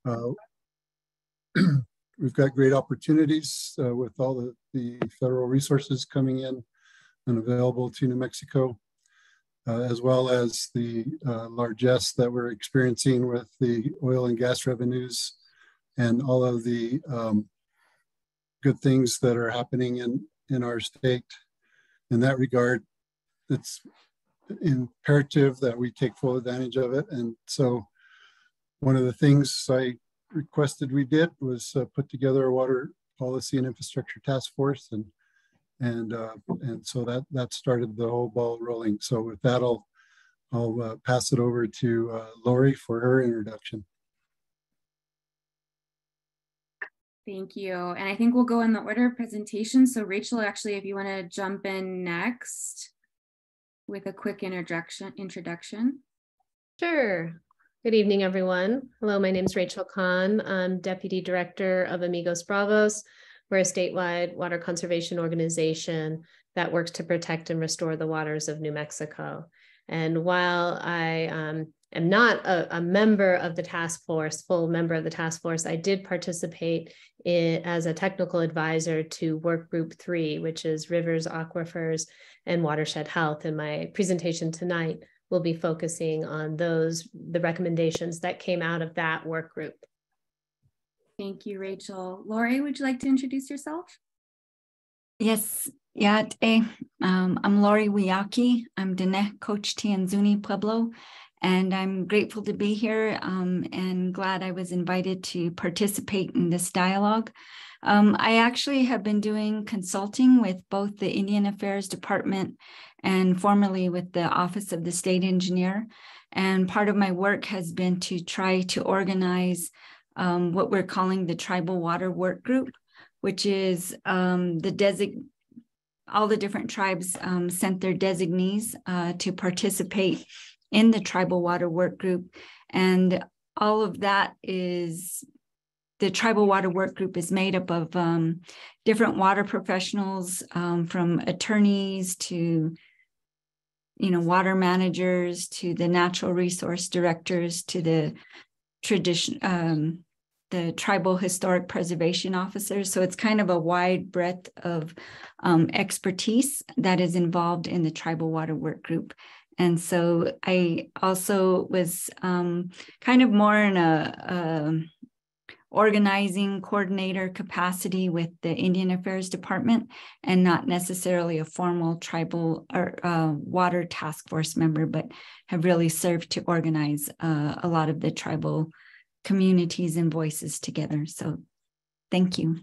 Uh, we've got great opportunities with all the federal resources coming in and available to New Mexico, as well as the largesse that we're experiencing with the oil and gas revenues and all of the good things that are happening in our state. In that regard, it's imperative that we take full advantage of it. And so one of the things I requested we did was put together a water policy and infrastructure task force, and so that started the whole ball rolling. So with that, I'll pass it over to Laurie for her introduction. Thank you. And I think we'll go in the order of presentation. So Rachel, actually, if you want to jump in next with a quick introduction. Sure. Good evening, everyone. Hello, my name is Rachel Conn. I'm Deputy Director of Amigos Bravos. We're a statewide water conservation organization that works to protect and restore the waters of New Mexico. And while I am not a member of the task force, full member of the task force, I did participate as a technical advisor to Work Group 3, which is Rivers, Aquifers, and Watershed Health. And my presentation tonight will be focusing on the recommendations that came out of that work group. Thank you, Rachel. Laurie, would you like to introduce yourself? Yes, I'm Laurie Weahkee. I'm Diné Coach Tianzuni Pueblo, and I'm grateful to be here and glad I was invited to participate in this dialogue. I actually have been doing consulting with both the Indian Affairs Department and formerly with the Office of the State Engineer. And part of my work has been to try to organize what we're calling the Tribal Water Work Group, which is all the different tribes sent their designees to participate in the Tribal Water Work Group. And all of that is, the Tribal Water Work Group is made up of different water professionals, from attorneys to water managers, to the natural resource directors, to the tribal historic preservation officers. So it's kind of a wide breadth of expertise that is involved in the Tribal Water Work Group. And so I also was kind of more in a organizing coordinator capacity with the Indian Affairs Department, and not necessarily a formal tribal or water task force member, but have really served to organize a lot of the tribal communities and voices together. So thank you.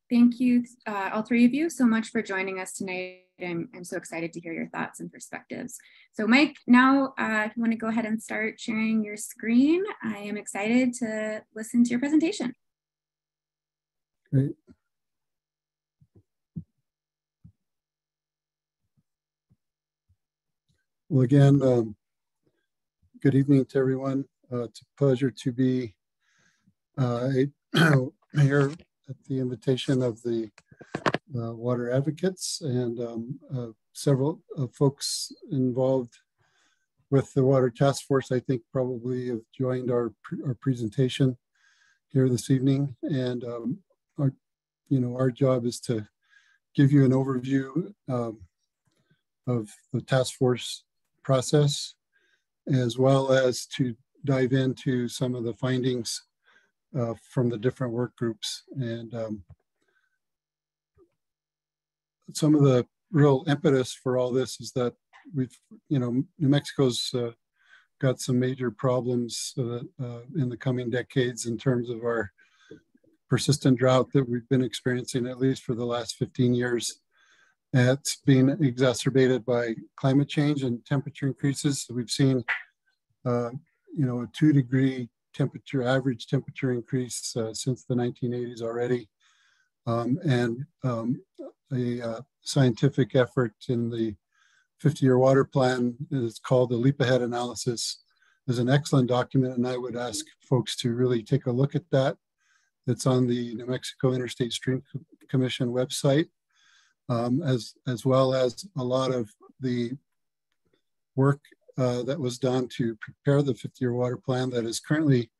Thank you, all three of you, so much for joining us tonight. I'm so excited to hear your thoughts and perspectives. So Mike, now if you want to go ahead and start sharing your screen, I am excited to listen to your presentation. Great. Well, again, good evening to everyone. It's a pleasure to be here at the invitation of the water advocates and several folks involved with the water task force. I think probably have joined our presentation here this evening, and our job is to give you an overview of the task force process, as well as to dive into some of the findings from the different work groups. And some of the real impetus for all this is that New Mexico's got some major problems in the coming decades in terms of our persistent drought that we've been experiencing at least for the last 15 years. It's been exacerbated by climate change and temperature increases. So we've seen a 2-degree average temperature increase since the 1980s already. And a scientific effort in the 50-year water plan is called the Leap Ahead Analysis. Is an excellent document, and I would ask folks to really take a look at that. It's on the New Mexico Interstate Stream Commission website, as well as a lot of the work that was done to prepare the 50-year water plan that is currently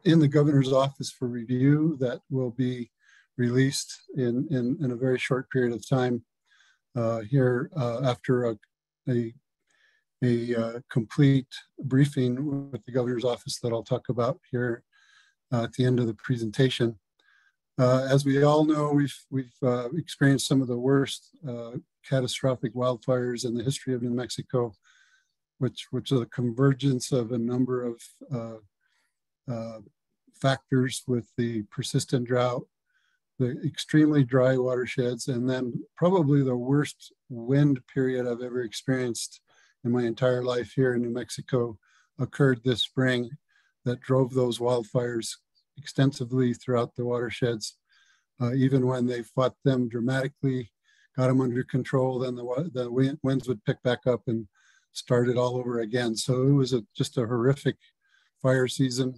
in the governor's office for review that will be released in a very short period of time here after a complete briefing with the governor's office that I'll talk about here at the end of the presentation. As we all know, we've experienced some of the worst catastrophic wildfires in the history of New Mexico, which are the convergence of a number of factors with the persistent drought, the extremely dry watersheds, and then probably the worst wind period I've ever experienced in my entire life here in New Mexico occurred this spring that drove those wildfires extensively throughout the watersheds. Even when they fought them dramatically, got them under control, then the winds would pick back up and start it all over again. So it was just a horrific fire season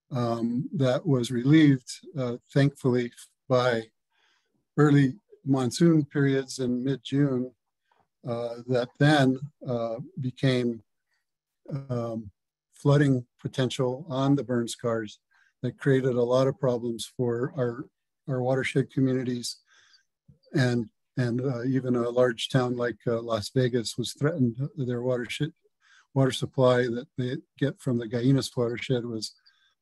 that was relieved, thankfully, by early monsoon periods in mid-June that then became flooding potential on the burn scars that created a lot of problems for our watershed communities, and even a large town like Las Vegas was threatened. Their water supply that they get from the Gallinas watershed was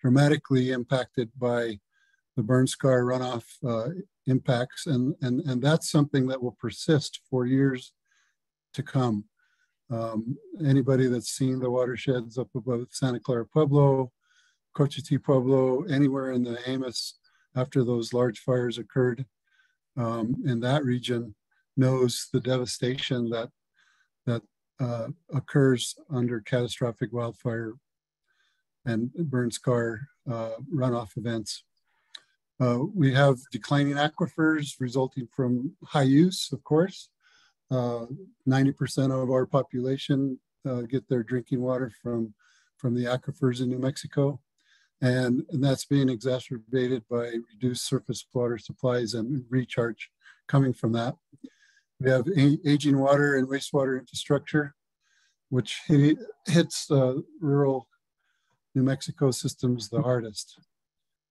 dramatically impacted by the burn scar runoff impacts, and that's something that will persist for years to come. Anybody that's seen the watersheds up above Santa Clara Pueblo, Cochiti Pueblo, anywhere in the Jemez after those large fires occurred in that region knows the devastation that occurs under catastrophic wildfire and burn scar runoff events. We have declining aquifers resulting from high use, of course. 90% of our population get their drinking water from the aquifers in New Mexico. And that's being exacerbated by reduced surface water supplies and recharge coming from that. We have aging water and wastewater infrastructure, which hits rural New Mexico systems the hardest.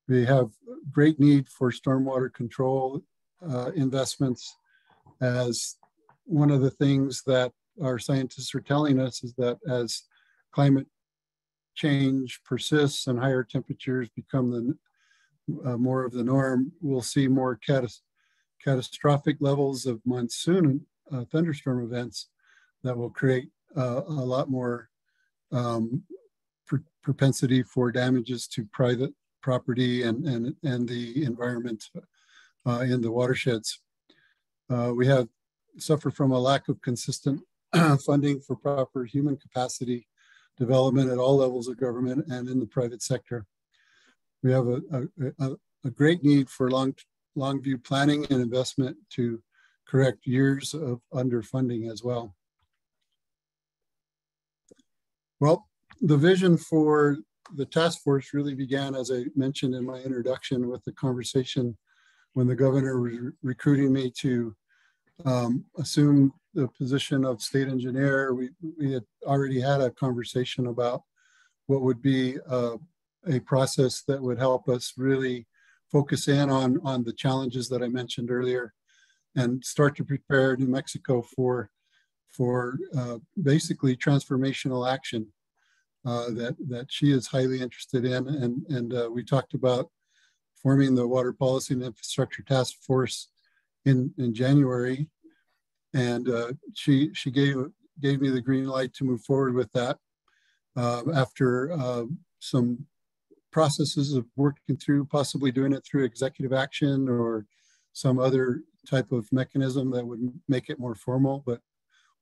We have great need for stormwater control investments, as one of the things that our scientists are telling us is that as climate change persists and higher temperatures become more of the norm, we'll see more catastrophic levels of monsoon thunderstorm events that will create a lot more propensity for damages to private property and the environment in the watersheds. We suffer from a lack of consistent funding for proper human capacity development at all levels of government and in the private sector. We have a great need for long view planning and investment to correct years of underfunding as well. Well, the vision for the task force really began, as I mentioned in my introduction, with the conversation when the governor was recruiting me to assume the position of state engineer. We had already had a conversation about what would be a process that would help us really focus in on the challenges that I mentioned earlier and start to prepare New Mexico for basically transformational action that she is highly interested in. And we talked about forming the Water Policy and Infrastructure Task Force in January. And she gave me the green light to move forward with that after some processes of working through, possibly doing it through executive action or some other type of mechanism that would make it more formal. But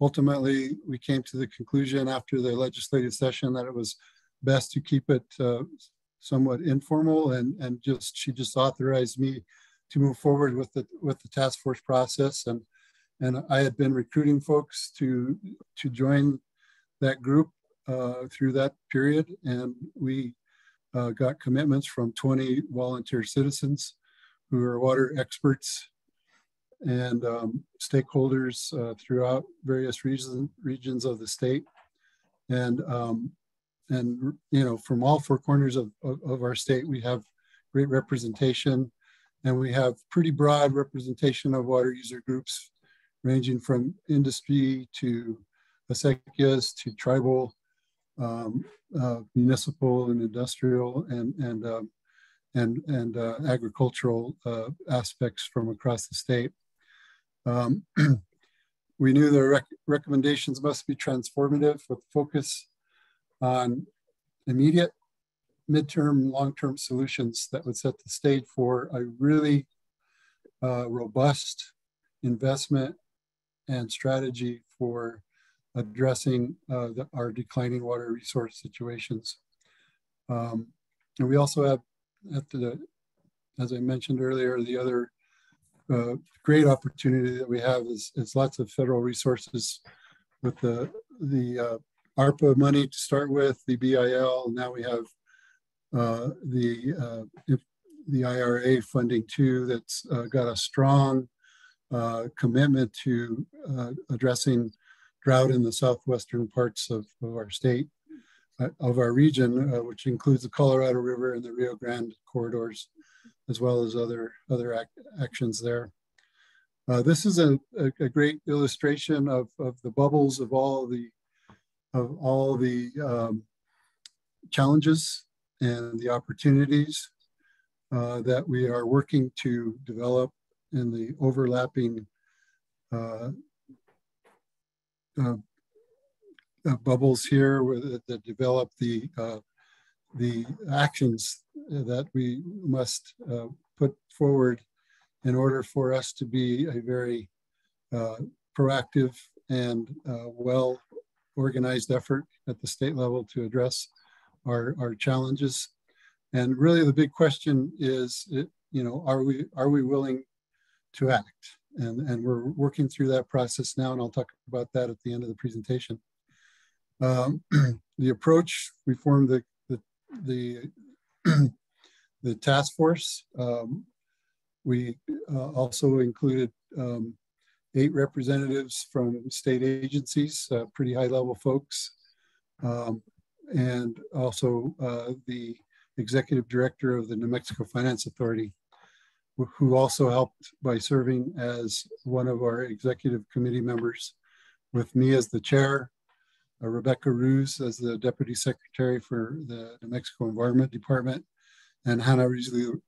ultimately, we came to the conclusion after the legislative session that it was best to keep it somewhat informal, and she just authorized me to move forward with the task force process. And I had been recruiting folks to join that group through that period, and we got commitments from 20 volunteer citizens who are water experts and stakeholders throughout various regions of the state. And you know, from all four corners of our state, we have great representation, and we have pretty broad representation of water user groups, ranging from industry to acequias to tribal, municipal and industrial, and agricultural aspects from across the state. We knew the recommendations must be transformative with focus on immediate, midterm, long-term solutions that would set the stage for a really robust investment and strategy for addressing our declining water resource situations. And we also have, as I mentioned earlier, the other great opportunity that we have is lots of federal resources with the ARPA money to start with, the BIL. Now we have the IRA funding too, that's got a strong commitment to addressing drought in the southwestern parts of our state, of our region, which includes the Colorado River and the Rio Grande corridors, as well as other actions there. This is a great illustration of the bubbles of all the challenges and the opportunities that we are working to develop in the overlapping bubbles here that develop the actions that we must put forward in order for us to be a very proactive and well-organized effort at the state level to address our challenges. And really the big question is, you know, are we willing to act? And we're working through that process now, and I'll talk about that at the end of the presentation. The approach, we formed the task force. We also included 8 representatives from state agencies, pretty high level folks, and also the executive director of the New Mexico Finance Authority, who also helped by serving as one of our executive committee members, with me as the chair, Rebecca Ruse as the deputy secretary for the New Mexico Environment Department, and Hannah Risley-White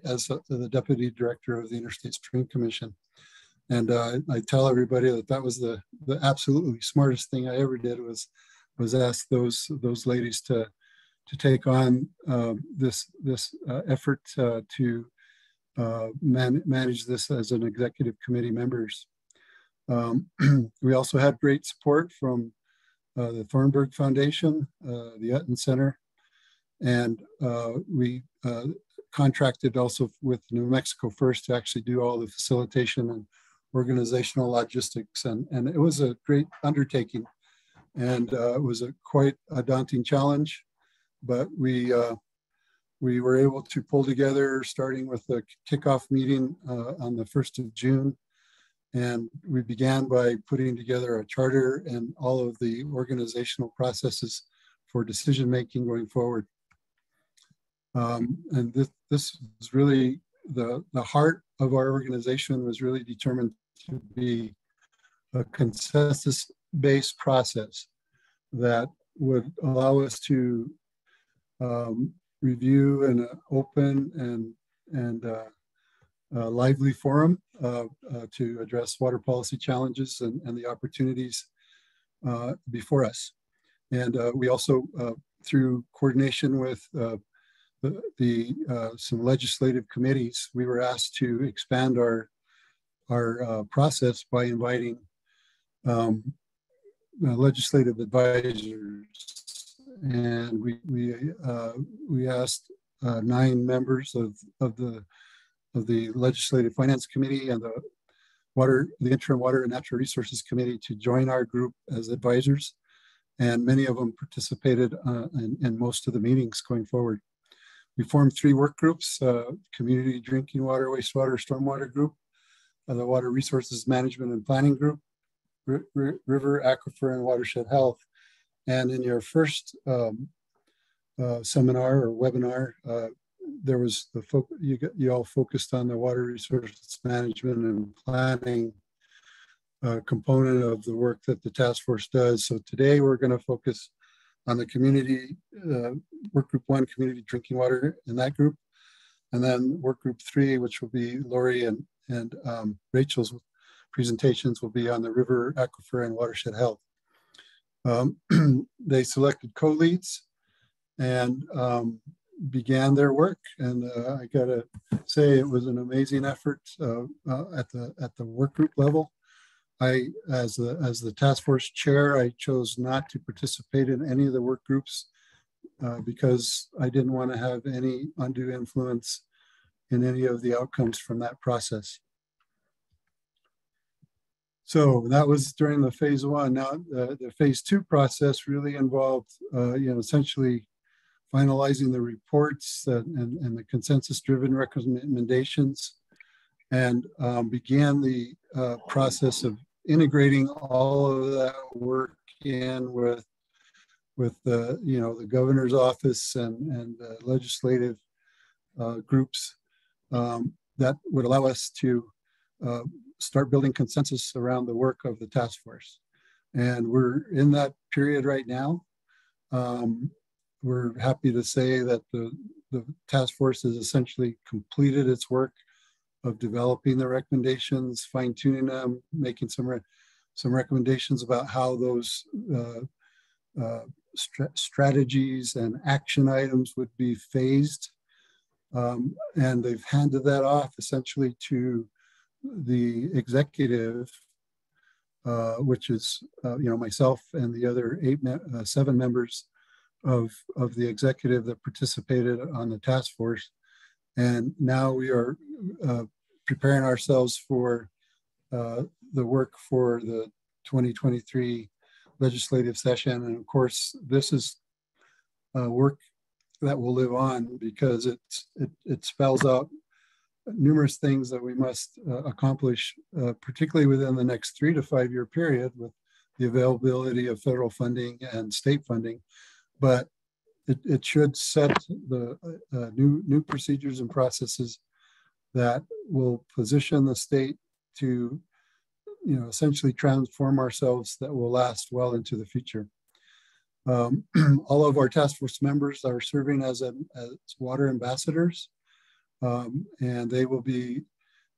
as the deputy director of the Interstate Stream Commission. And I tell everybody that was the absolutely smartest thing I ever did was ask those ladies to take on this effort to manage this as an executive committee members. We also had great support from the Thornburg Foundation, the Utton Center, and we contracted also with New Mexico First to actually do all the facilitation and organizational logistics. And it was a great undertaking, and it was quite a daunting challenge, but we were able to pull together, starting with the kickoff meeting on the 1st of June. And we began by putting together a charter and all of the organizational processes for decision-making going forward. And this is really the heart of our organization, was really determined to be a consensus-based process that would allow us to review in an open and lively forum to address water policy challenges and the opportunities before us. And we also, through coordination with some legislative committees, we were asked to expand our process by inviting legislative advisors. And we asked 9 members of the Legislative Finance Committee and the Interim Water and Natural Resources Committee to join our group as advisors. And many of them participated in most of the meetings going forward. We formed 3 work groups: Community Drinking Water, Wastewater, Stormwater Group, the Water Resources Management and Planning Group, River, Aquifer, and Watershed Health. And in your first seminar or webinar, there was you all focused on the water resources management and planning component of the work that the task force does. So today we're going to focus on the community, work group 1, community drinking water in that group. And then work group 3, which will be Laurie and Rachel's presentations, will be on the river, aquifer, and watershed health. They selected co-leads and began their work. And I gotta say, it was an amazing effort at the work group level. As the task force chair, I chose not to participate in any of the work groups because I didn't want to have any undue influence in any of the outcomes from that process. So that was during the phase 1. Now the phase 2 process really involved, essentially finalizing the reports and the consensus-driven recommendations, and began the process of integrating all of that work in with the governor's office and legislative groups that would allow us to start building consensus around the work of the task force. And we're in that period right now. We're happy to say that the task force has essentially completed its work of developing the recommendations, fine-tuning them, making some recommendations about how those strategies and action items would be phased. And they've handed that off essentially to the executive, which is myself and the other 7 members of the executive that participated on the task force. And now we are preparing ourselves for the work for the 2023 legislative session. And of course, this is work that will live on because it spells out numerous things that we must accomplish, particularly within the next 3 to 5 year period with the availability of federal funding and state funding. But it should set the new procedures and processes that will position the state to, essentially transform ourselves that will last well into the future. All of our task force members are serving as water ambassadors, and they will be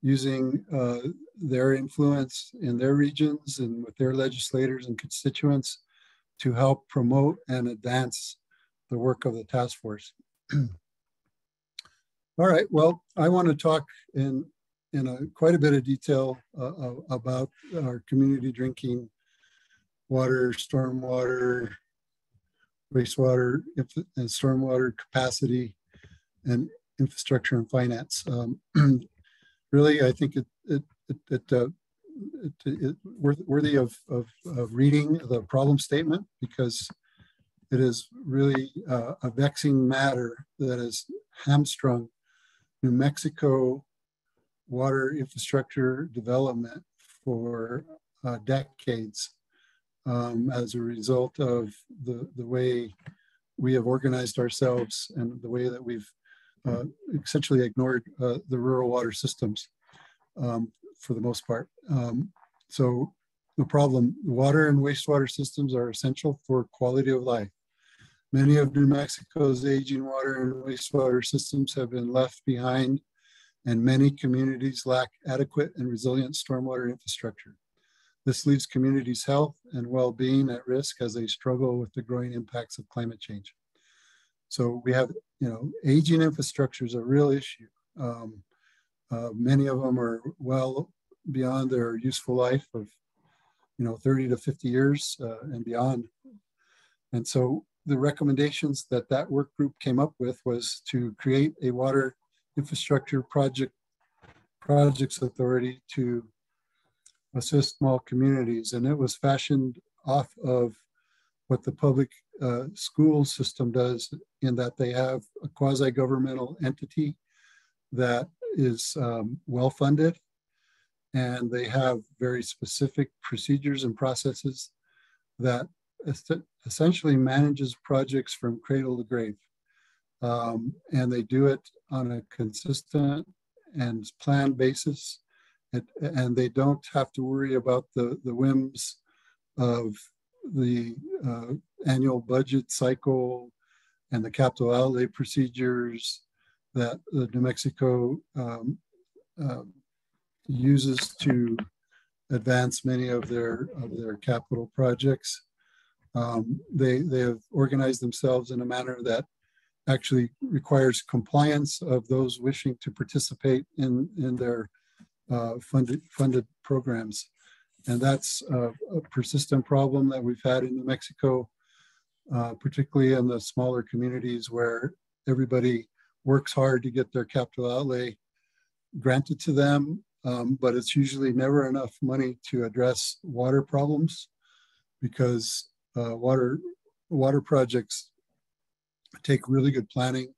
using their influence in their regions and with their legislators and constituents to help promote and advance the work of the task force. All right, well, I want to talk in quite a bit of detail about our community drinking water, stormwater, wastewater, and stormwater capacity and infrastructure and finance. Really, I think it's worthy of reading the problem statement because it is really a vexing matter that has hamstrung New Mexico water infrastructure development for decades as a result of the way we have organized ourselves and the way that we've essentially ignored the rural water systems for the most part. So the problem, water and wastewater systems are essential for quality of life. Many of New Mexico's aging water and wastewater systems have been left behind, and many communities lack adequate and resilient stormwater infrastructure. This leaves communities' health and well-being at risk as they struggle with the growing impacts of climate change. So we have, aging infrastructure is a real issue. Many of them are well beyond their useful life of, 30 to 50 years and beyond. And so the recommendations that work group came up with was to create a water infrastructure projects authority to assist small communities. And it was fashioned off of what the public school system does, in that they have a quasi-governmental entity that is well-funded, and they have very specific procedures and processes that essentially manages projects from cradle to grave. And they do it on a consistent and planned basis. And they don't have to worry about the whims of the annual budget cycle and the capital outlay procedures that New Mexico uses to advance many of their capital projects. They have organized themselves in a manner that actually requires compliance of those wishing to participate in their funded programs. And that's a persistent problem that we've had in New Mexico, particularly in the smaller communities where everybody works hard to get their capital outlay granted to them, but it's usually never enough money to address water problems, because water projects take really good planning.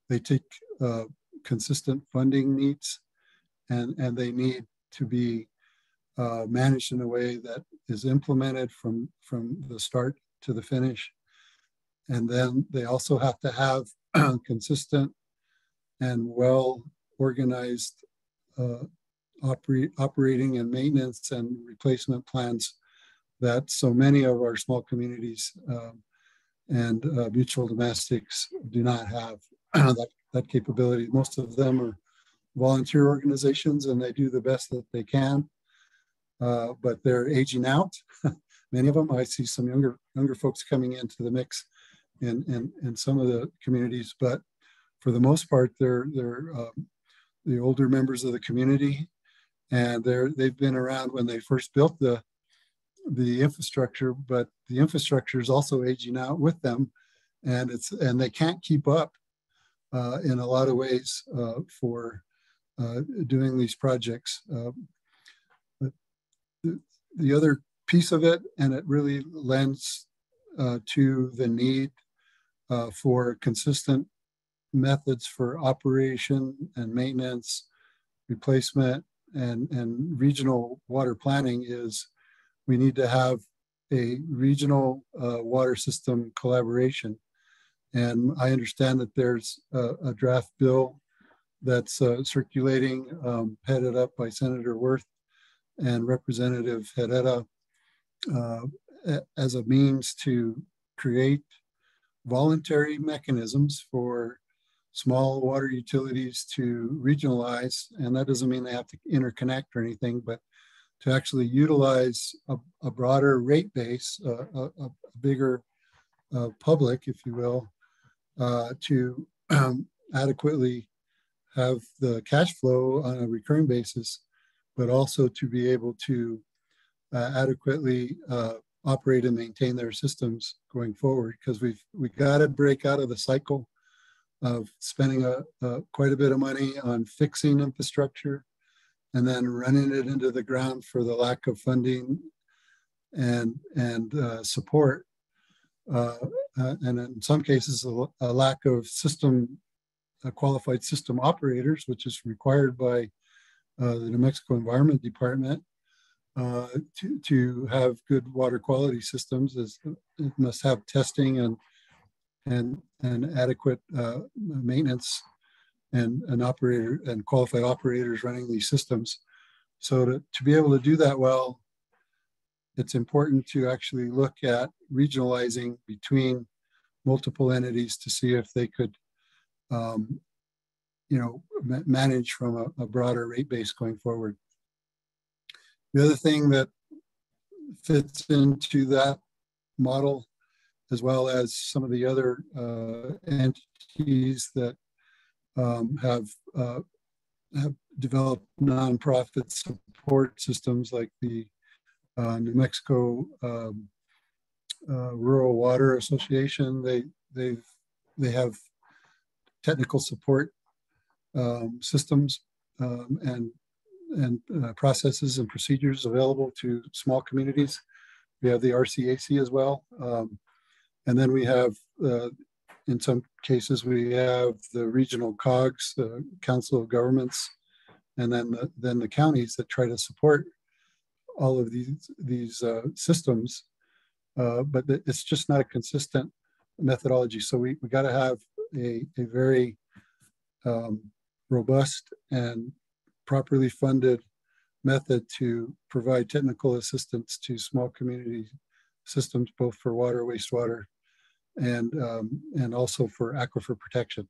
They take consistent funding needs, and they need to be managed in a way that is implemented from the start to the finish. And then they also have to have consistent and well-organized operating and maintenance and replacement plans that so many of our small communities and mutual domestics do not have that capability. Most of them are volunteer organizations, and they do the best that they can, but they're aging out. Many of them. I see some younger folks coming into the mix in some of the communities, but for the most part, they're the older members of the community, and they've been around when they first built the infrastructure, but the infrastructure is also aging out with them, and they can't keep up in a lot of ways for doing these projects. But the other piece of it, and it really lends to the need for consistent methods for operation and maintenance, replacement, and regional water planning, is we need to have a regional water system collaboration. And I understand that there's a draft bill that's circulating, headed up by Senator Worth and Representative Herrera, as a means to create voluntary mechanisms for small water utilities to regionalize. And that doesn't mean they have to interconnect or anything, but to actually utilize a broader rate base, a bigger public, if you will, to adequately have the cash flow on a recurring basis, but also to be able to adequately operate and maintain their systems going forward. Because we got to break out of the cycle of spending quite a bit of money on fixing infrastructure and then running it into the ground for the lack of funding and support, and in some cases a lack of qualified system operators, which is required by the New Mexico Environment Department to have good water quality systems. It must have testing and adequate maintenance and operator and qualified operators running these systems. So to be able to do that well, it's important to actually look at regionalizing between multiple entities to see if they could manage from a broader rate base going forward. The other thing that fits into that model, as well as some of the other entities that have developed nonprofit support systems, like the New Mexico Rural Water Association. They have technical support systems and processes and procedures available to small communities. We have the RCAC as well, and then we have, in some cases, we have the regional COGS, the Council of Governments, and then the counties that try to support all of these systems but it's just not a consistent methodology. So we got to have a very robust and properly funded method to provide technical assistance to small community systems, both for water, wastewater, and also for aquifer protection.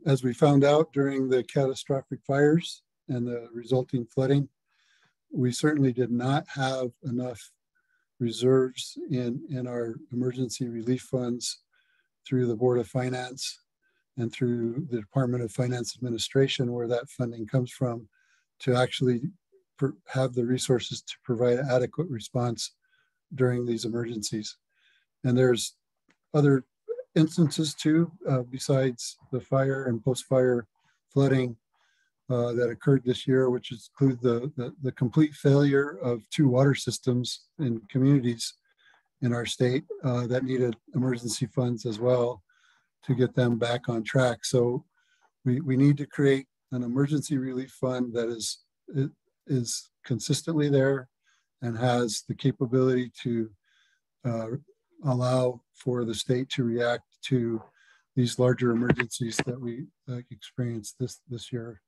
As we found out during the catastrophic fires and the resulting flooding, we certainly did not have enough reserves in our emergency relief funds through the Board of Finance and through the Department of Finance Administration, where that funding comes from, to actually have the resources to provide adequate response during these emergencies. And there's other instances too, besides the fire and post-fire flooding that occurred this year, which include the complete failure of 2 water systems in communities in our state that needed emergency funds as well to get them back on track. So we need to create an emergency relief fund that is consistently there and has the capability to allow for the state to react to these larger emergencies that we experienced this year.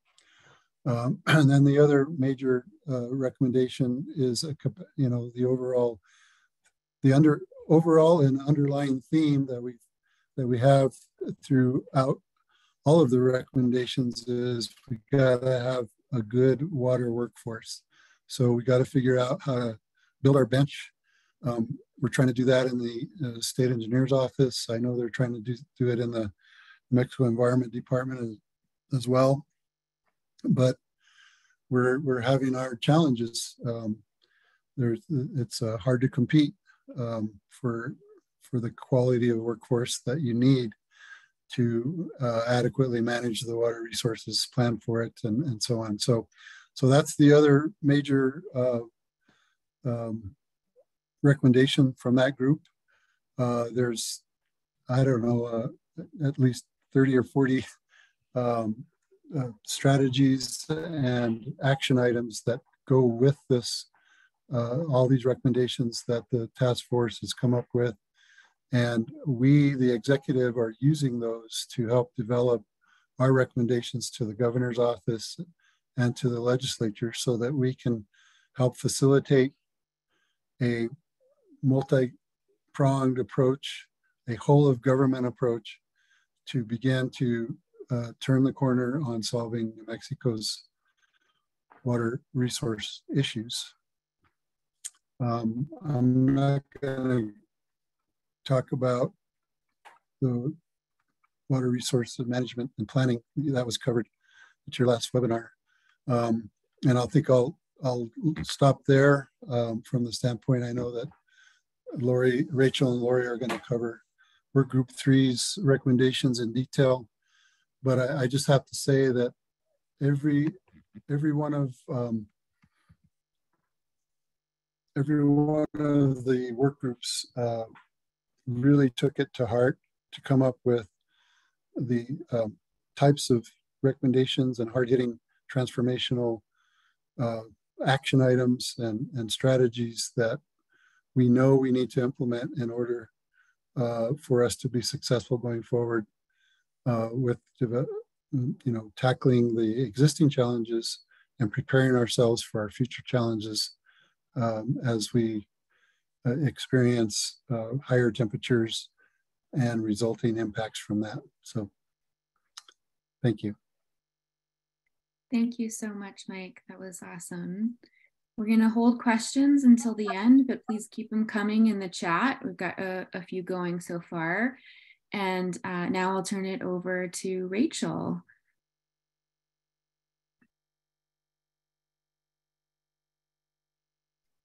And then the other major recommendation is the overall and underlying theme that we have throughout all of the recommendations is we gotta have a good water workforce. So we got to figure out how to build our bench. We're trying to do that in the state engineer's office. I know they're trying to do it in the New Mexico Environment Department as well. But we're having our challenges. It's hard to compete for the quality of workforce that you need to adequately manage the water resources, plan for it, and so on. So that's the other major recommendation from that group. There's, I don't know, at least 30 or 40 strategies and action items that go with this, all these recommendations that the task force has come up with. And we, the executive, are using those to help develop our recommendations to the governor's office and to the legislature so that we can help facilitate a multi-pronged approach, a whole of government approach to begin to turn the corner on solving New Mexico's water resource issues. I'm not going to talk about the water resource management and planning. That was covered at your last webinar. And I think I'll stop there from the standpoint. I know that Rachel and Laurie are going to cover Work Group 3's recommendations in detail. But I just have to say that every one of the work groups really took it to heart to come up with the types of recommendations and hard-hitting transformational action items and strategies that we know we need to implement in order for us to be successful going forward with tackling the existing challenges and preparing ourselves for our future challenges as we experience higher temperatures and resulting impacts from that. So thank you. Thank you so much, Mike. That was awesome. We're going to hold questions until the end, but please keep them coming in the chat. We've got a few going so far. And now I'll turn it over to Rachel.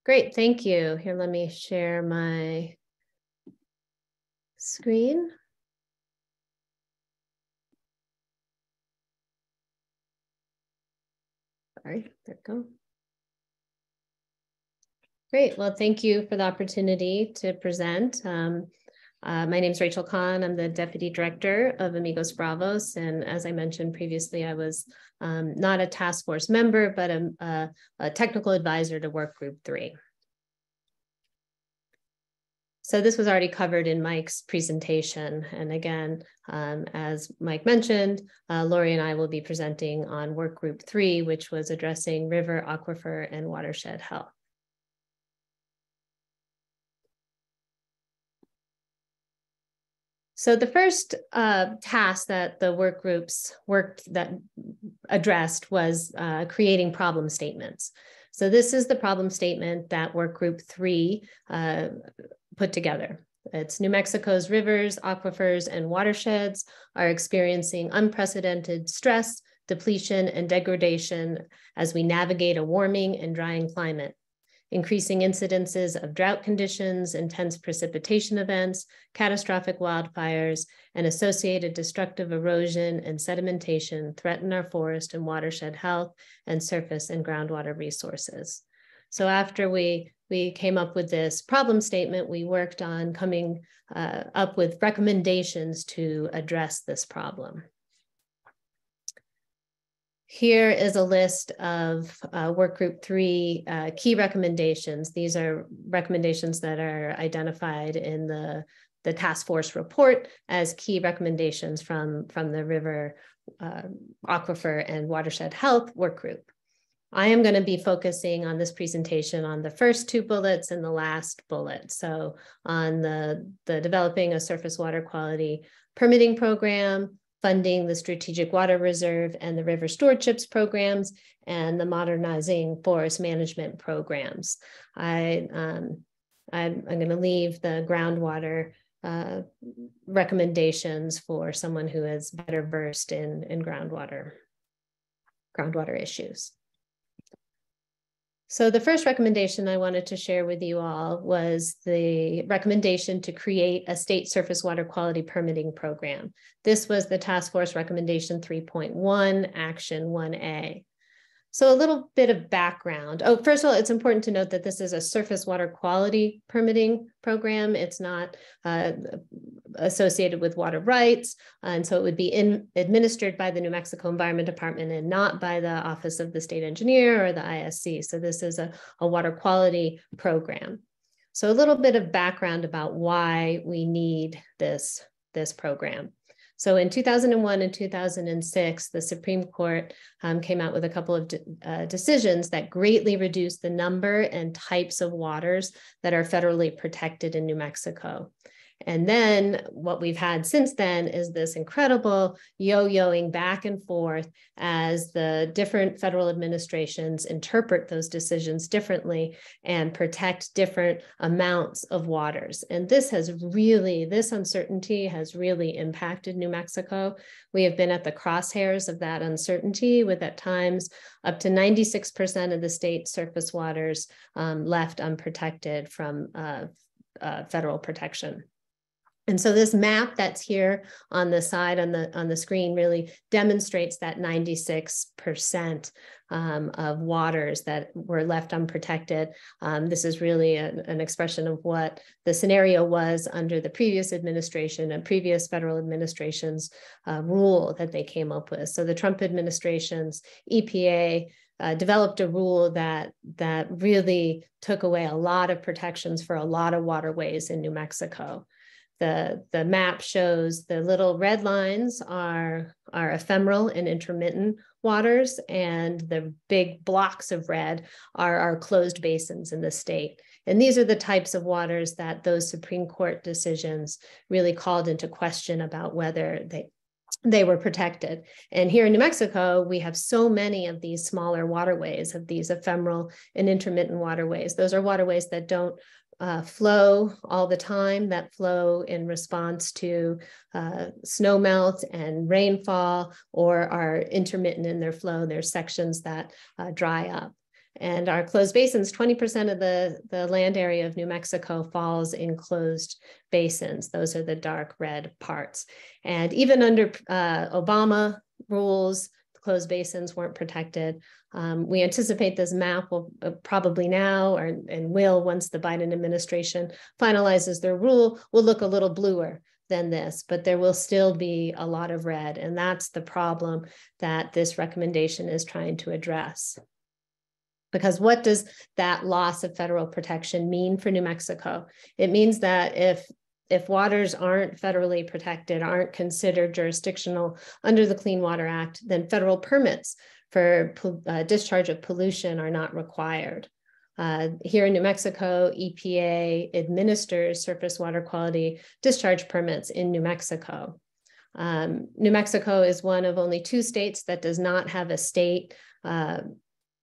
Great, thank you. Here, let me share my screen. Sorry, there we go. Great, well, thank you for the opportunity to present. My name is Rachel Conn. I'm the Deputy Director of Amigos Bravos. And as I mentioned previously, I was not a task force member, but a technical advisor to Work Group 3. So this was already covered in Mike's presentation. And again, as Mike mentioned, Laurie and I will be presenting on work group 3, which was addressing river, aquifer, and watershed health. So the first task that the work groups addressed was creating problem statements. So this is the problem statement that work group 3 put together. It's New Mexico's rivers, aquifers, and watersheds are experiencing unprecedented stress, depletion, and degradation as we navigate a warming and drying climate. Increasing incidences of drought conditions, intense precipitation events, catastrophic wildfires, and associated destructive erosion and sedimentation threaten our forest and watershed health and surface and groundwater resources. So after we came up with this problem statement, we worked on coming up with recommendations to address this problem. Here is a list of work group 3 key recommendations. These are recommendations that are identified in the task force report as key recommendations from the river, aquifer, and watershed health work group. I am going to be focusing on this presentation on the first 2 bullets and the last bullet. So on the developing a surface water quality permitting program, funding the Strategic Water Reserve and the River Stewardships programs, and the modernizing forest management programs. I'm going to leave the groundwater recommendations for someone who is better versed in groundwater issues. So the first recommendation I wanted to share with you all was the recommendation to create a state surface water quality permitting program. This was the task force recommendation 3.1, action 1A. So a little bit of background. Oh, first of all, it's important to note that this is a surface water quality permitting program. It's not associated with water rights. And so it would be administered by the New Mexico Environment Department and not by the Office of the State Engineer or the ISC. So this is a water quality program. So a little bit of background about why we need this program. So in 2001 and 2006, the Supreme Court came out with a couple of decisions that greatly reduced the number and types of waters that are federally protected in New Mexico. And then what we've had since then is this incredible yo-yoing back and forth as the different federal administrations interpret those decisions differently and protect different amounts of waters. And this uncertainty has really impacted New Mexico. We have been at the crosshairs of that uncertainty, with at times up to 96% of the state's surface waters left unprotected from federal protection. And so this map that's here on the side on the screen really demonstrates that 96% of waters that were left unprotected. This is really an expression of what the scenario was under the previous administration and previous federal administration's rule that they came up with. So the Trump administration's EPA developed a rule that really took away a lot of protections for a lot of waterways in New Mexico. The map shows the little red lines are ephemeral and intermittent waters, and the big blocks of red are our closed basins in the state. And these are the types of waters that those Supreme Court decisions really called into question about whether they were protected. And here in New Mexico, we have so many of these smaller waterways, of these ephemeral and intermittent waterways. Those are waterways that don't flow all the time, that flow in response to snow melt and rainfall, or are intermittent in their flow. There's sections that dry up. And our closed basins, 20% of the land area of New Mexico falls in closed basins. Those are the dark red parts. And even under Obama rules, closed basins weren't protected. We anticipate this map will probably now and will, once the Biden administration finalizes their rule, will look a little bluer than this, but there will still be a lot of red. And that's the problem that this recommendation is trying to address. Because what does that loss of federal protection mean for New Mexico? It means that if waters aren't federally protected, aren't considered jurisdictional under the Clean Water Act, then federal permits for discharge of pollution are not required. Here in New Mexico, EPA administers surface water quality discharge permits in New Mexico. New Mexico is one of only 2 states that does not have a state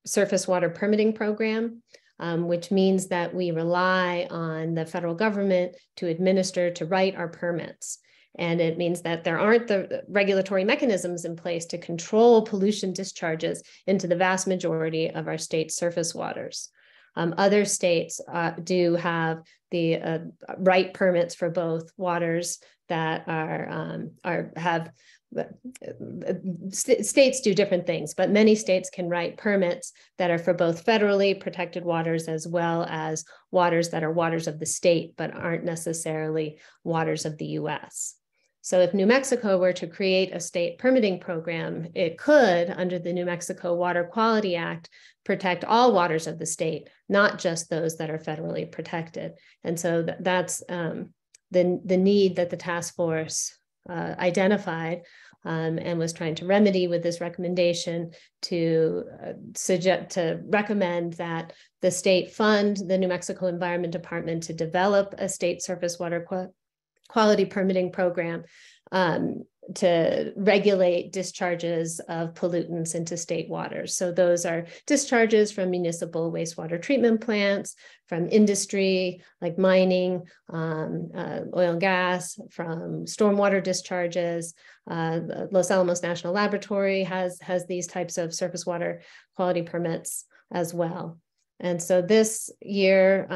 surface water permitting program, which means that we rely on the federal government to write our permits. And it means that there aren't the regulatory mechanisms in place to control pollution discharges into the vast majority of our state's surface waters. Other states do have the write permits for both waters that states do different things, but many states can write permits that are for both federally protected waters as well as waters that are waters of the state, but aren't necessarily waters of the US. So if New Mexico were to create a state permitting program, it could, under the New Mexico Water Quality Act, protect all waters of the state, not just those that are federally protected. And so that's the need that the task force identified and was trying to remedy with this recommendation to recommend that the state fund the New Mexico Environment Department to develop a state surface water quality permitting program to regulate discharges of pollutants into state waters. So those are discharges from municipal wastewater treatment plants, from industry like mining, oil and gas, from stormwater discharges. The Los Alamos National Laboratory has these types of surface water quality permits as well. And so this year,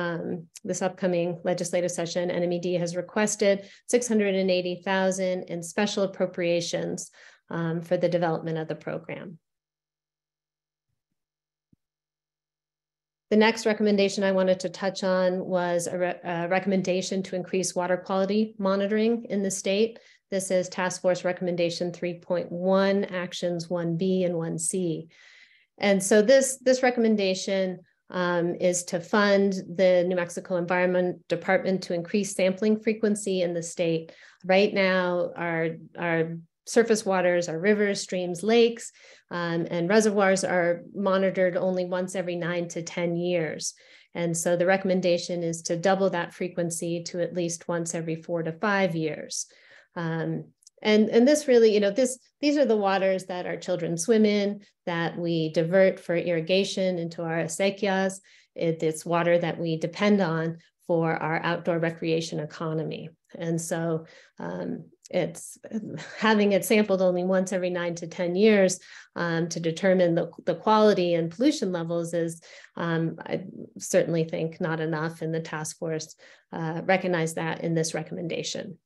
this upcoming legislative session, NMED has requested $680,000 in special appropriations for the development of the program. The next recommendation I wanted to touch on was a recommendation to increase water quality monitoring in the state. This is Task Force Recommendation 3.1, Actions 1B and 1C. And so this recommendation is to fund the New Mexico Environment Department to increase sampling frequency in the state. Right now, our surface waters, our rivers, streams, lakes, and reservoirs are monitored only once every 9 to 10 years. And so the recommendation is to double that frequency to at least once every 4 to 5 years. And this really, these are the waters that our children swim in, that we divert for irrigation into our acequias. It's water that we depend on for our outdoor recreation economy. And so it's having it sampled only once every 9 to 10 years to determine the quality and pollution levels is, I certainly think, not enough, and the task force recognized that in this recommendation.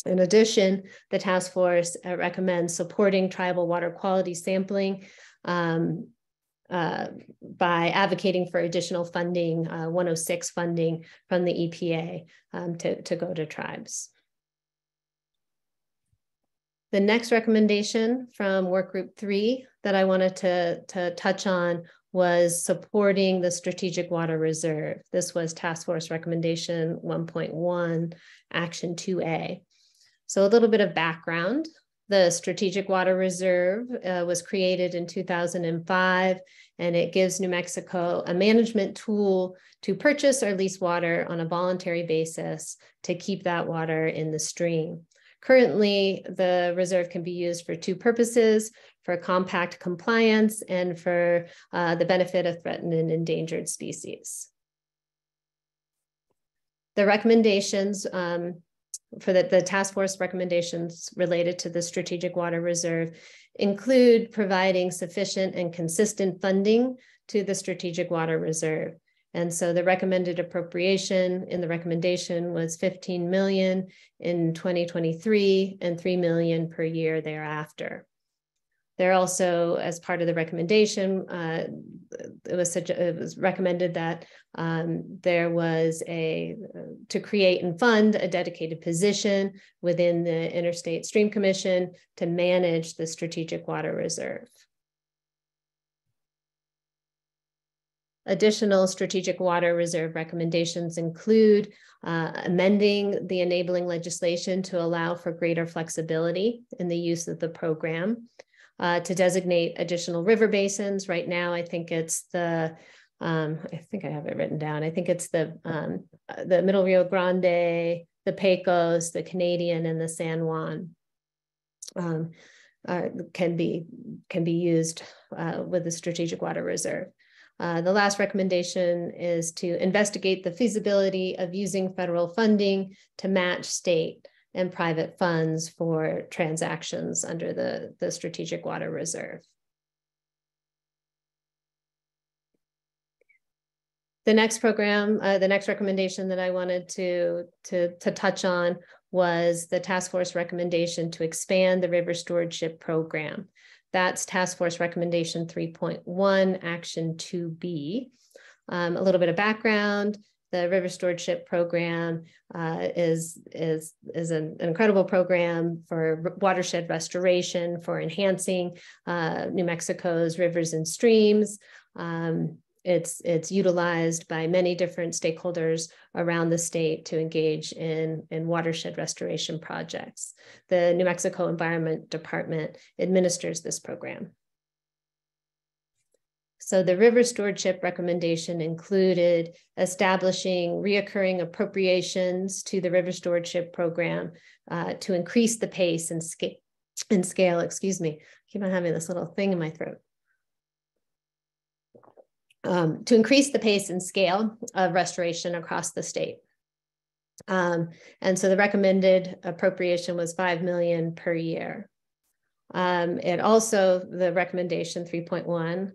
In addition, the task force recommends supporting tribal water quality sampling by advocating for additional funding, 106 funding from the EPA to go to tribes. The next recommendation from Work Group 3 that I wanted to touch on was supporting the Strategic Water Reserve. This was Task Force Recommendation 1.1, Action 2A. So a little bit of background. The Strategic Water Reserve was created in 2005, and it gives New Mexico a management tool to purchase or lease water on a voluntary basis to keep that water in the stream. Currently, the reserve can be used for 2 purposes: for compact compliance and for the benefit of threatened and endangered species. The recommendations for the task force recommendations related to the Strategic Water Reserve include providing sufficient and consistent funding to the Strategic Water Reserve. And so the recommended appropriation in the recommendation was $15 million in 2023 and $3 million per year thereafter. There also, as part of the recommendation, it was recommended that there was to create and fund a dedicated position within the Interstate Stream Commission to manage the Strategic Water Reserve. Additional strategic water reserve recommendations include amending the enabling legislation to allow for greater flexibility in the use of the program, to designate additional river basins. Right now, I think it's the, I think I have it written down. I think it's the Middle Rio Grande, the Pecos, the Canadian, and the San Juan. Can be used with the strategic water reserve. The last recommendation is to investigate the feasibility of using federal funding to match state and private funds for transactions under the strategic water reserve. The next program, the next recommendation that I wanted to touch on was the task force recommendation to expand the river stewardship program. That's task force recommendation 3.1, action 2B. A little bit of background. The river stewardship program is an incredible program for watershed restoration, for enhancing New Mexico's rivers and streams. It's utilized by many different stakeholders around the state to engage in watershed restoration projects. The New Mexico Environment Department administers this program. So the river stewardship recommendation included establishing reoccurring appropriations to the river stewardship program to increase the pace and scale, excuse me, I keep on having this little thing in my throat. To increase the pace and scale of restoration across the state. And so the recommended appropriation was $5 million per year. It also, the recommendation 3.1,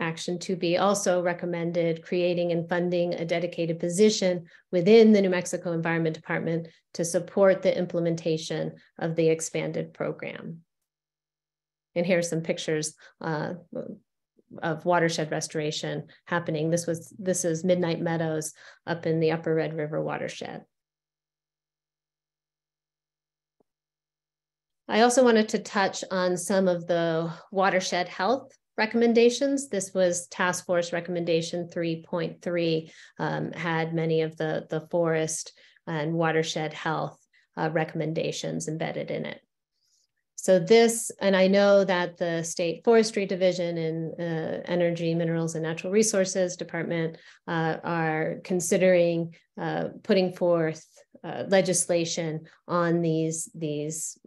action 2B also recommended creating and funding a dedicated position within the New Mexico Environment Department to support the implementation of the expanded program. And here's some pictures of watershed restoration happening. This is Midnight Meadows up in the Upper Red River watershed. I also wanted to touch on some of the watershed health recommendations. This was task force recommendation 3.3, had many of the forest and watershed health recommendations embedded in it. So this, and I know that the State Forestry Division and Energy, Minerals, and Natural Resources Department are considering putting forth legislation on these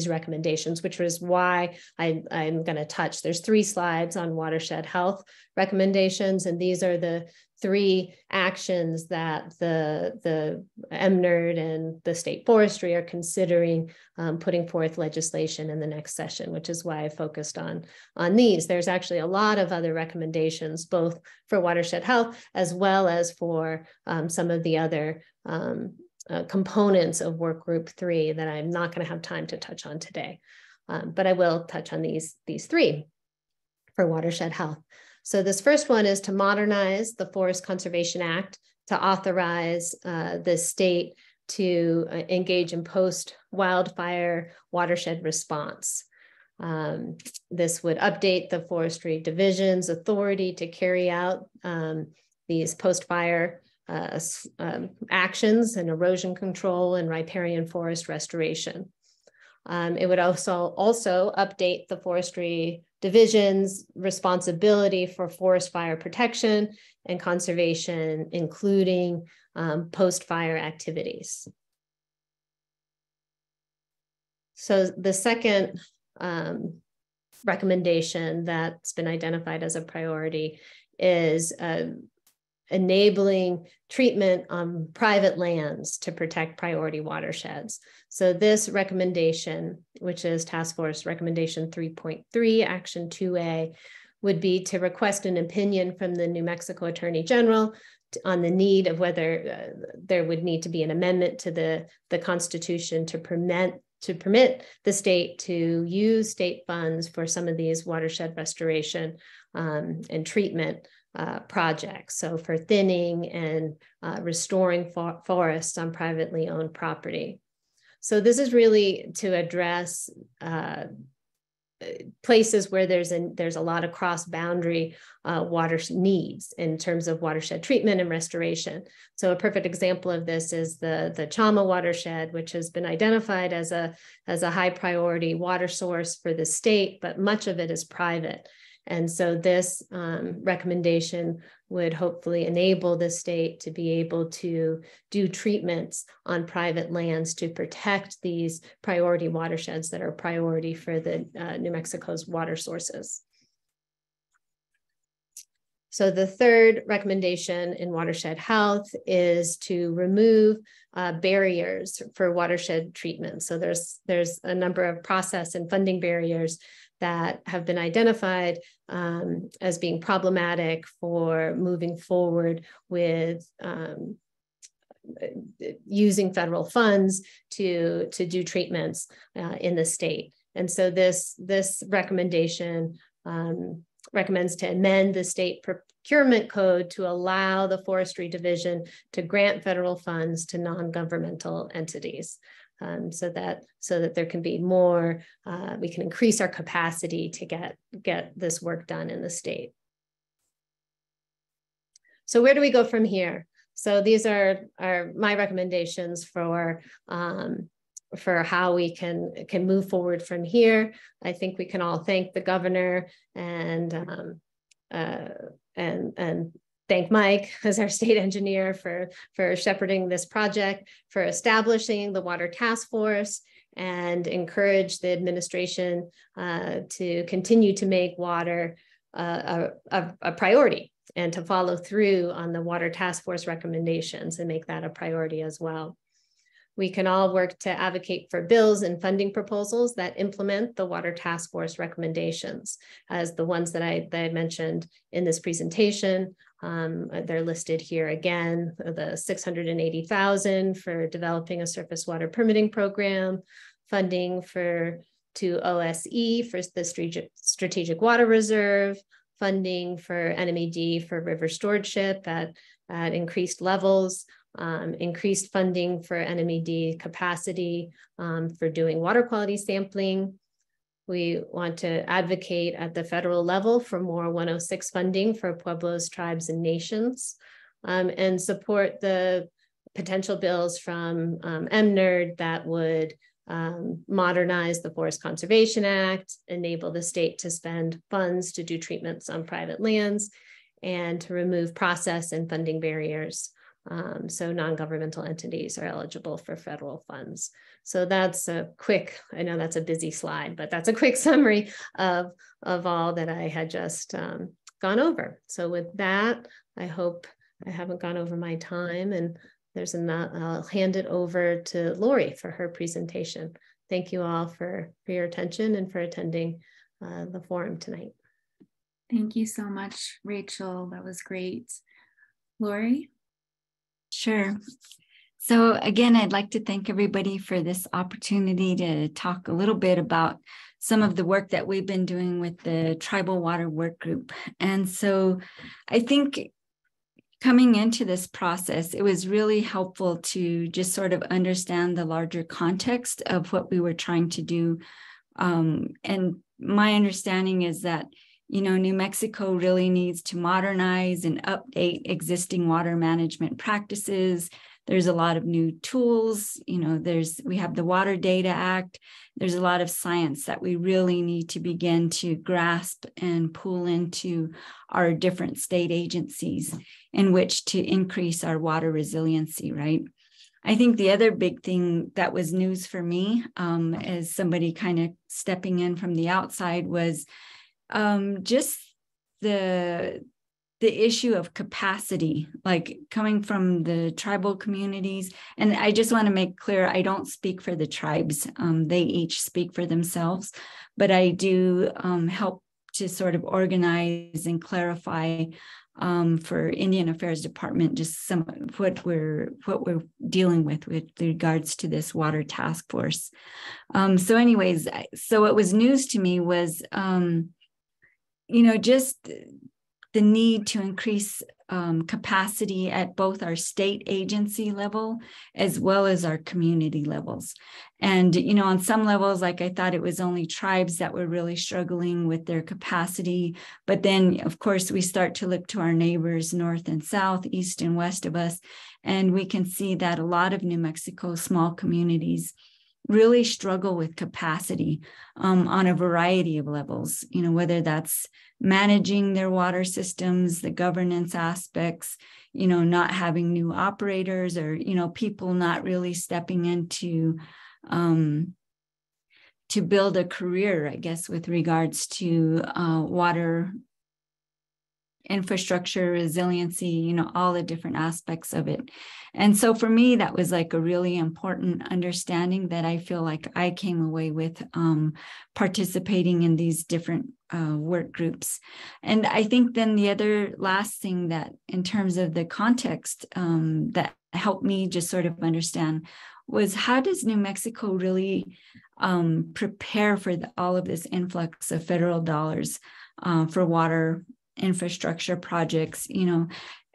recommendations, which was why I'm going to touch. There's 3 slides on watershed health recommendations, and these are the 3 actions that the MNERD and the State Forestry are considering putting forth legislation in the next session, which is why I focused on these. There's actually a lot of other recommendations, both for watershed health as well as for some of the other components of work group 3 that I'm not going to have time to touch on today, but I will touch on these 3 for watershed health. So this first one is to modernize the Forest Conservation Act to authorize the state to engage in post-wildfire watershed response. This would update the Forestry Division's authority to carry out these post-fire actions and erosion control and riparian forest restoration. It would also update the Forestry Division's responsibility for forest fire protection and conservation, including post-fire activities. So the second recommendation that's been identified as a priority is enabling treatment on private lands to protect priority watersheds. So this recommendation, which is Task Force Recommendation 3.3, Action 2A, would be to request an opinion from the New Mexico Attorney General on the need of whether there would need to be an amendment to the Constitution to permit the state to use state funds for some of these watershed restoration and treatment projects. So for thinning and restoring forests on privately owned property. So this is really to address places where there's a lot of cross-boundary water needs in terms of watershed treatment and restoration. So a perfect example of this is the Chama watershed, which has been identified as a high priority water source for the state, but much of it is private. And so this recommendation would hopefully enable the state to be able to do treatments on private lands to protect these priority watersheds that are priority for the New Mexico's water sources. So the third recommendation in watershed health is to remove barriers for watershed treatment. So there's a number of process and funding barriers that have been identified as being problematic for moving forward with using federal funds to do treatments in the state. And so this recommendation recommends to amend the state procurement code to allow the Forestry Division to grant federal funds to non-governmental entities. So that there can be more, we can increase our capacity to get this work done in the state. So where do we go from here? So these are my recommendations for how we can move forward from here. I think we can all thank the governor and thank Mike as our state engineer for shepherding this project, for establishing the water task force, and encourage the administration to continue to make water a priority and to follow through on the water task force recommendations and make that a priority as well. We can all work to advocate for bills and funding proposals that implement the Water Task Force recommendations, as the ones that I mentioned in this presentation. They're listed here again, the $680,000 for developing a surface water permitting program, funding to OSE for the Strategic Water Reserve, funding for NMED for river stewardship at increased levels, increased funding for NMED capacity for doing water quality sampling. We want to advocate at the federal level for more 106 funding for pueblos, tribes, and nations, and support the potential bills from MNERD that would modernize the Forest Conservation Act, enable the state to spend funds to do treatments on private lands, and to remove process and funding barriers. So non-governmental entities are eligible for federal funds. So that's a quick, I know that's a busy slide, but that's a quick summary of all that I had just gone over. So with that, I hope I haven't gone over my time, and I'll hand it over to Laurie for her presentation. Thank you all for your attention and for attending the forum tonight. Thank you so much, Rachel. That was great. Laurie? Sure. So again, I'd like to thank everybody for this opportunity to talk a little bit about some of the work that we've been doing with the Tribal Water Work Group. And so I think coming into this process, it was really helpful to just sort of understand the larger context of what we were trying to do. And my understanding is that New Mexico really needs to modernize and update existing water management practices. There's a lot of new tools. We have the Water Data Act. There's a lot of science that we really need to begin to grasp and pull into our different state agencies in which to increase our water resiliency, right? I think the other big thing that was news for me as somebody kind of stepping in from the outside was just the issue of capacity, like coming from the tribal communities. And I just want to make clear, I don't speak for the tribes. They each speak for themselves, but I do help to sort of organize and clarify for Indian Affairs Department, just some of what we're dealing with regards to this water task force. So anyways, so what was news to me was, just the need to increase capacity at both our state agency level as well as our community levels. And, on some levels, like I thought it was only tribes that were really struggling with their capacity. But then, of course, we start to look to our neighbors, north and south, east and west of us. And we can see that a lot of New Mexico small communities really struggle with capacity on a variety of levels, whether that's managing their water systems, the governance aspects, not having new operators, or, people not really stepping into to build a career, I guess, with regards to water infrastructure, resiliency, all the different aspects of it. And so for me, that was like a really important understanding that I feel like I came away with participating in these different work groups. And I think then the other last thing that in terms of the context that helped me just sort of understand was, how does New Mexico really prepare for all of this influx of federal dollars for water infrastructure projects,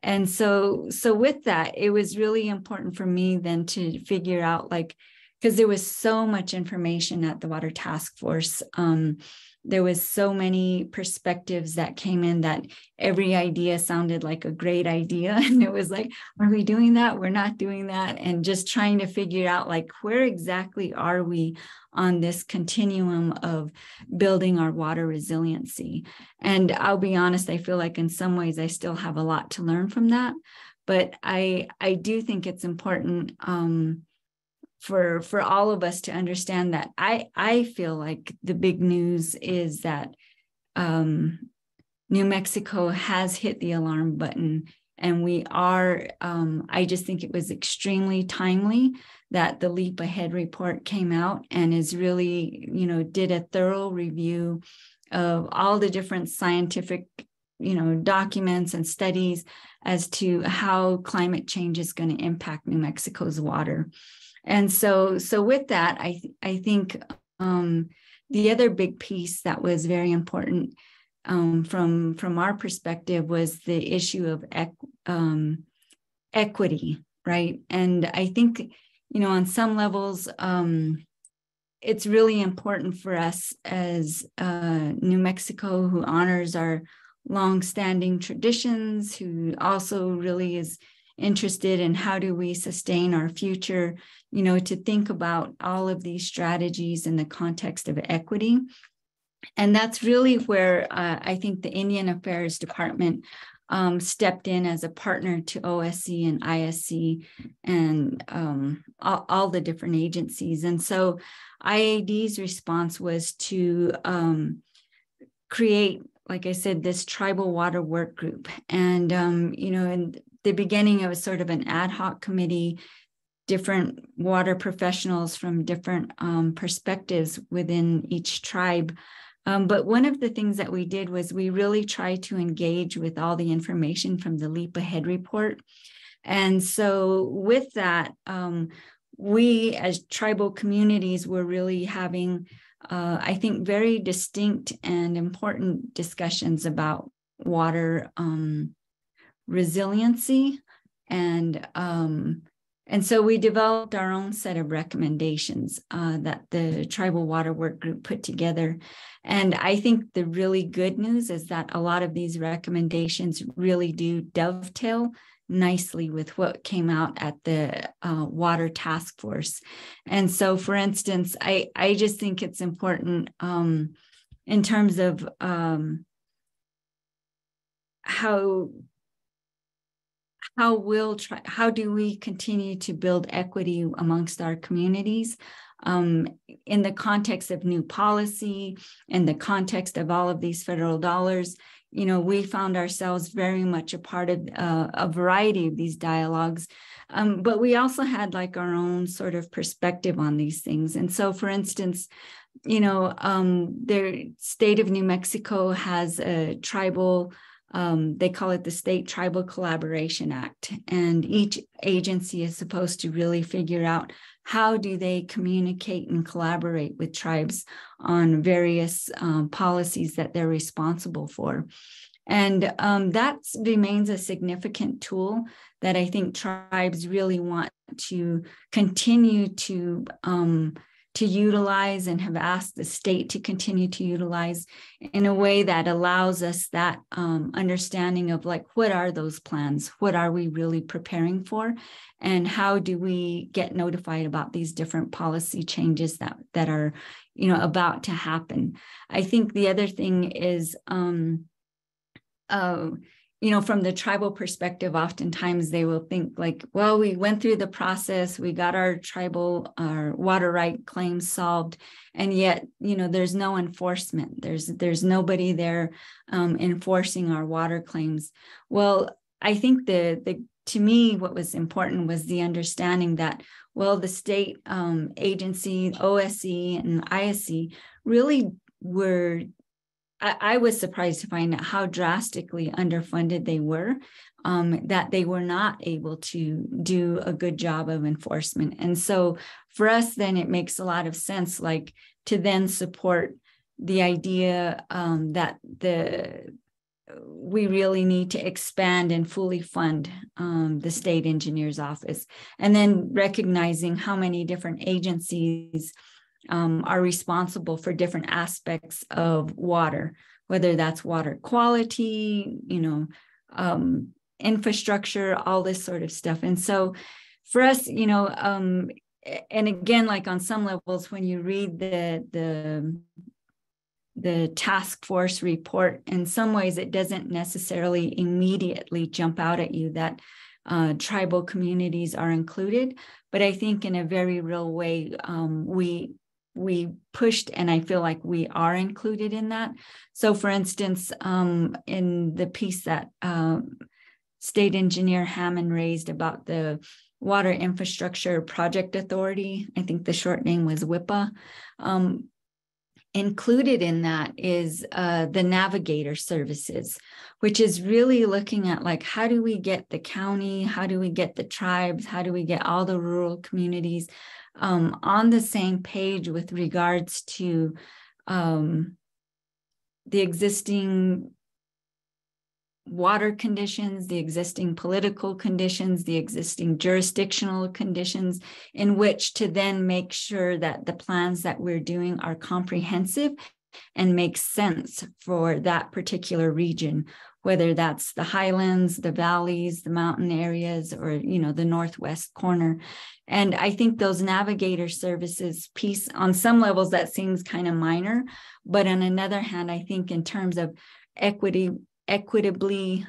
and so with that, it was really important for me then to figure out, because there was so much information at the Water Task Force. There was so many perspectives that came in that every idea sounded like a great idea. And it was like, are we doing that? We're not doing that. And just trying to figure out where exactly are we on this continuum of building our water resiliency. And I'll be honest, I feel like in some ways I still have a lot to learn from that. But I do think it's important for all of us to understand that I feel like the big news is that New Mexico has hit the alarm button, and we are, I just think it was extremely timely that the Leap Ahead report came out and is really, did a thorough review of all the different scientific, documents and studies as to how climate change is going to impact New Mexico's water. And so with that, I think the other big piece that was very important from our perspective was the issue of equity, right? And I think, on some levels, it's really important for us as New Mexico, who honors our longstanding traditions, who also really is interested in how do we sustain our future, to think about all of these strategies in the context of equity. And that's really where I think the Indian Affairs Department stepped in as a partner to OSC and ISC and all the different agencies. And so IAD's response was to create, like I said, this tribal water work group. And, in the beginning, it was sort of an ad hoc committee, different water professionals from different perspectives within each tribe. But one of the things that we did was we really tried to engage with all the information from the Leap Ahead report. And so with that, we as tribal communities were really having, I think, very distinct and important discussions about water resiliency. And so we developed our own set of recommendations that the Tribal Water Work Group put together. And I think the really good news is that a lot of these recommendations really do dovetail nicely with what came out at the Water Task Force. And so, for instance, I just think it's important in terms of how do we continue to build equity amongst our communities in the context of new policy, in the context of all of these federal dollars. We found ourselves very much a part of a variety of these dialogues, but we also had our own sort of perspective on these things. And so, for instance, the state of New Mexico has a tribal, they call it the State Tribal Collaboration Act. And each agency is supposed to really figure out how do they communicate and collaborate with tribes on various policies that they're responsible for. And that remains a significant tool that I think tribes really want to continue to utilize, and have asked the state to continue to utilize in a way that allows us that understanding of like, what are those plans? What are we really preparing for? And how do we get notified about these different policy changes that are, about to happen? I think the other thing is, from the tribal perspective, oftentimes they will think like, well, we went through the process, we got our water right claims solved, and yet, there's no enforcement. There's nobody there enforcing our water claims. Well, I think to me, what was important was the understanding that, well, the state agency, OSC and ISC really were, I was surprised to find out how drastically underfunded they were, that they were not able to do a good job of enforcement. And so for us, then it makes a lot of sense, like to then support the idea that we really need to expand and fully fund the state engineer's office, and then recognizing how many different agencies are responsible for different aspects of water, whether that's water quality, infrastructure, all this sort of stuff. And so for us, and again, like on some levels, when you read the task force report, in some ways it doesn't necessarily immediately jump out at you that tribal communities are included, but I think in a very real way, we pushed, and I feel like we are included in that. So for instance, in the piece that State Engineer Hamman raised about the Water Infrastructure Project Authority, I think the short name was WIPA, included in that is the navigator services, which is really looking at like, how do we get the county, how do we get the tribes, how do we get all the rural communities on the same page with regards to the existing water conditions, the existing political conditions, the existing jurisdictional conditions, in which to then make sure that the plans that we're doing are comprehensive and make sense for that particular region, whether that's the highlands, the valleys, the mountain areas, or the northwest corner. And I think those navigator services piece, on some levels that seems kind of minor, but on another hand, I think in terms of equitably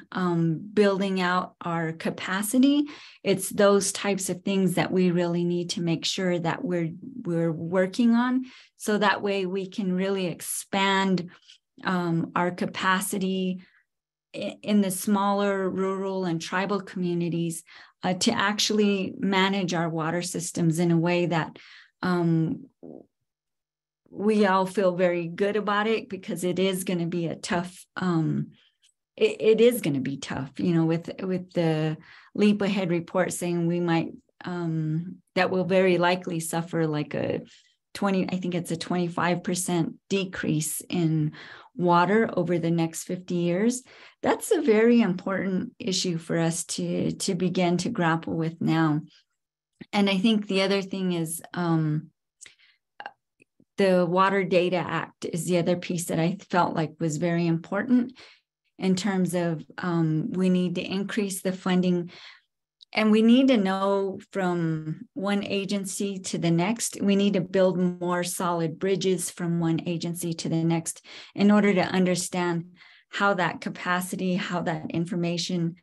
building out our capacity, it's those types of things that we really need to make sure that we're working on, so that way we can really expand our capacity in the smaller rural and tribal communities to actually manage our water systems in a way that we all feel very good about it, because it is going to be a tough it is going to be tough, with the leap ahead report saying we might that will very likely suffer like I think it's a 25% decrease in water over the next 50 years. That's a very important issue for us to begin to grapple with now. And I think the other thing is the Water Data Act is the other piece that I felt like was very important, in terms of we need to increase the funding, and we need to know from one agency to the next. We need to build more solid bridges from one agency to the next in order to understand how that capacity, how that information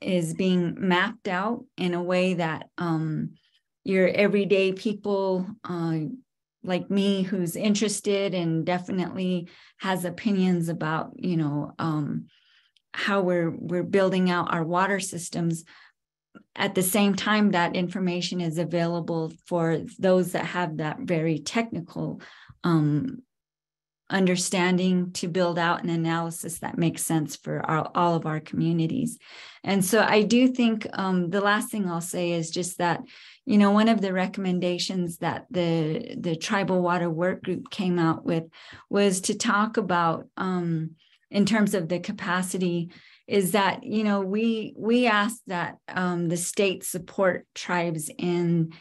is being mapped out in a way that your everyday people like me, who's interested and definitely has opinions about, how we're building out our water systems. At the same time, that information is available for those that have that very technical understanding to build out an analysis that makes sense for all of our communities. And so I do think the last thing I'll say is just that, one of the recommendations that the Tribal Water Work Group came out with was to talk about in terms of the capacity is that, you know, we ask that the state support tribes in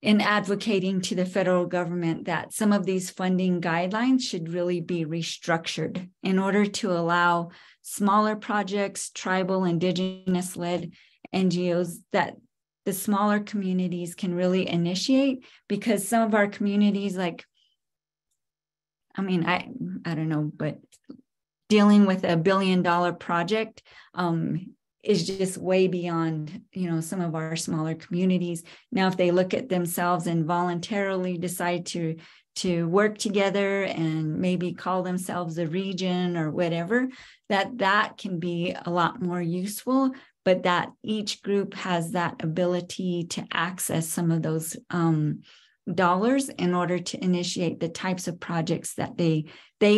advocating to the federal government that some of these funding guidelines should really be restructured in order to allow smaller projects, tribal, indigenous-led NGOs that the smaller communities can really initiate, because some of our communities, like, I mean, I don't know, but dealing with $1 billion project is just way beyond, you know, some of our smaller communities. Now, if they look at themselves and voluntarily decide to work together and maybe call themselves a region or whatever, that can be a lot more useful, but that each group has that ability to access some of those dollars in order to initiate the types of projects that they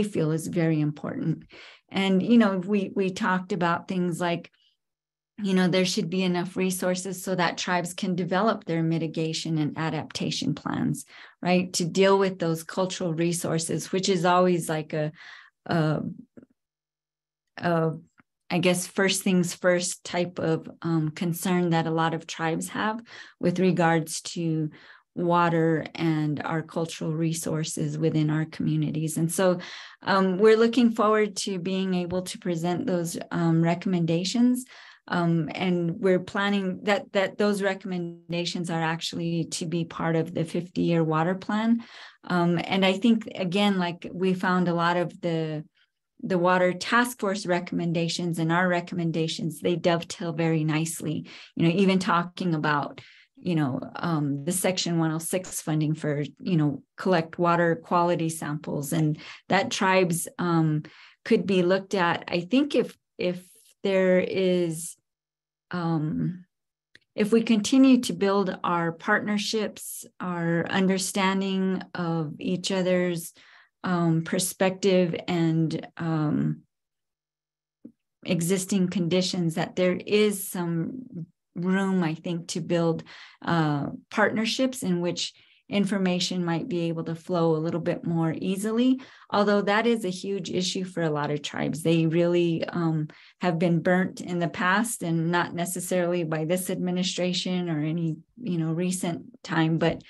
feel is very important. And, you know, we talked about things like, you know, there should be enough resources so that tribes can develop their mitigation and adaptation plans, right? To deal with those cultural resources, which is always like I guess, first things first type of concern that a lot of tribes have with regards to water and our cultural resources within our communities. And so we're looking forward to being able to present those recommendations. And we're planning that those recommendations are actually to be part of the 50-year water plan. And I think, again, like we found a lot of the water task force recommendations and our recommendations, they dovetail very nicely, you know, even talking about, you know, the Section 106 funding for, you know, collect water quality samples, and that tribes could be looked at. I think if there is, if we continue to build our partnerships, our understanding of each other's perspective and existing conditions, that there is some room, I think, to build partnerships in which information might be able to flow a little bit more easily, although that is a huge issue for a lot of tribes. They really have been burnt in the past, and not necessarily by this administration or any, you know, recent time, but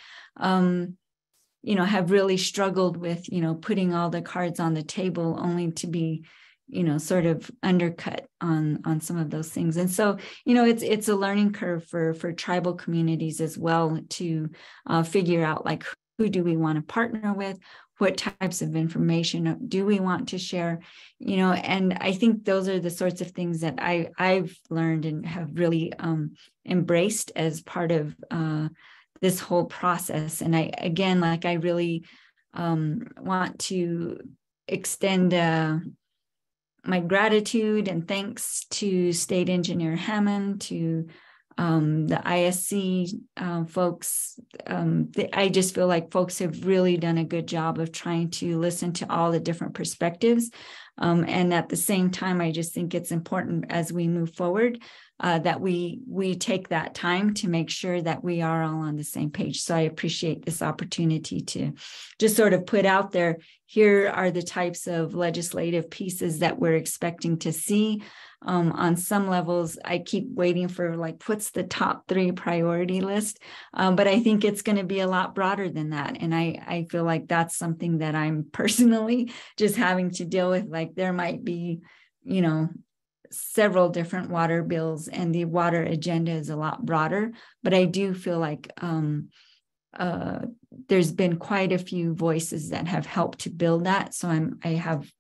you know, have really struggled with, you know, putting all the cards on the table only to be, you know, sort of undercut on some of those things. And so, you know, it's a learning curve for tribal communities as well to figure out, like, who do we want to partner with? What types of information do we want to share? You know, and I think those are the sorts of things that I've learned and have really embraced as part of this whole process. And I really want to extend my gratitude and thanks to State Engineer Hamman, to the ISC folks. I just feel like folks have really done a good job of trying to listen to all the different perspectives. And at the same time, I just think it's important as we move forward that we take that time to make sure that we are all on the same page. So I appreciate this opportunity to just sort of put out there, here are the types of legislative pieces that we're expecting to see. On some levels, I keep waiting for, like, what's the top 3 priority list? But I think it's going to be a lot broader than that. And I feel like that's something that I'm personally just having to deal with. Like, there might be, you know, several different water bills, and the water agenda is a lot broader. But I do feel like there's been quite a few voices that have helped to build that. So I have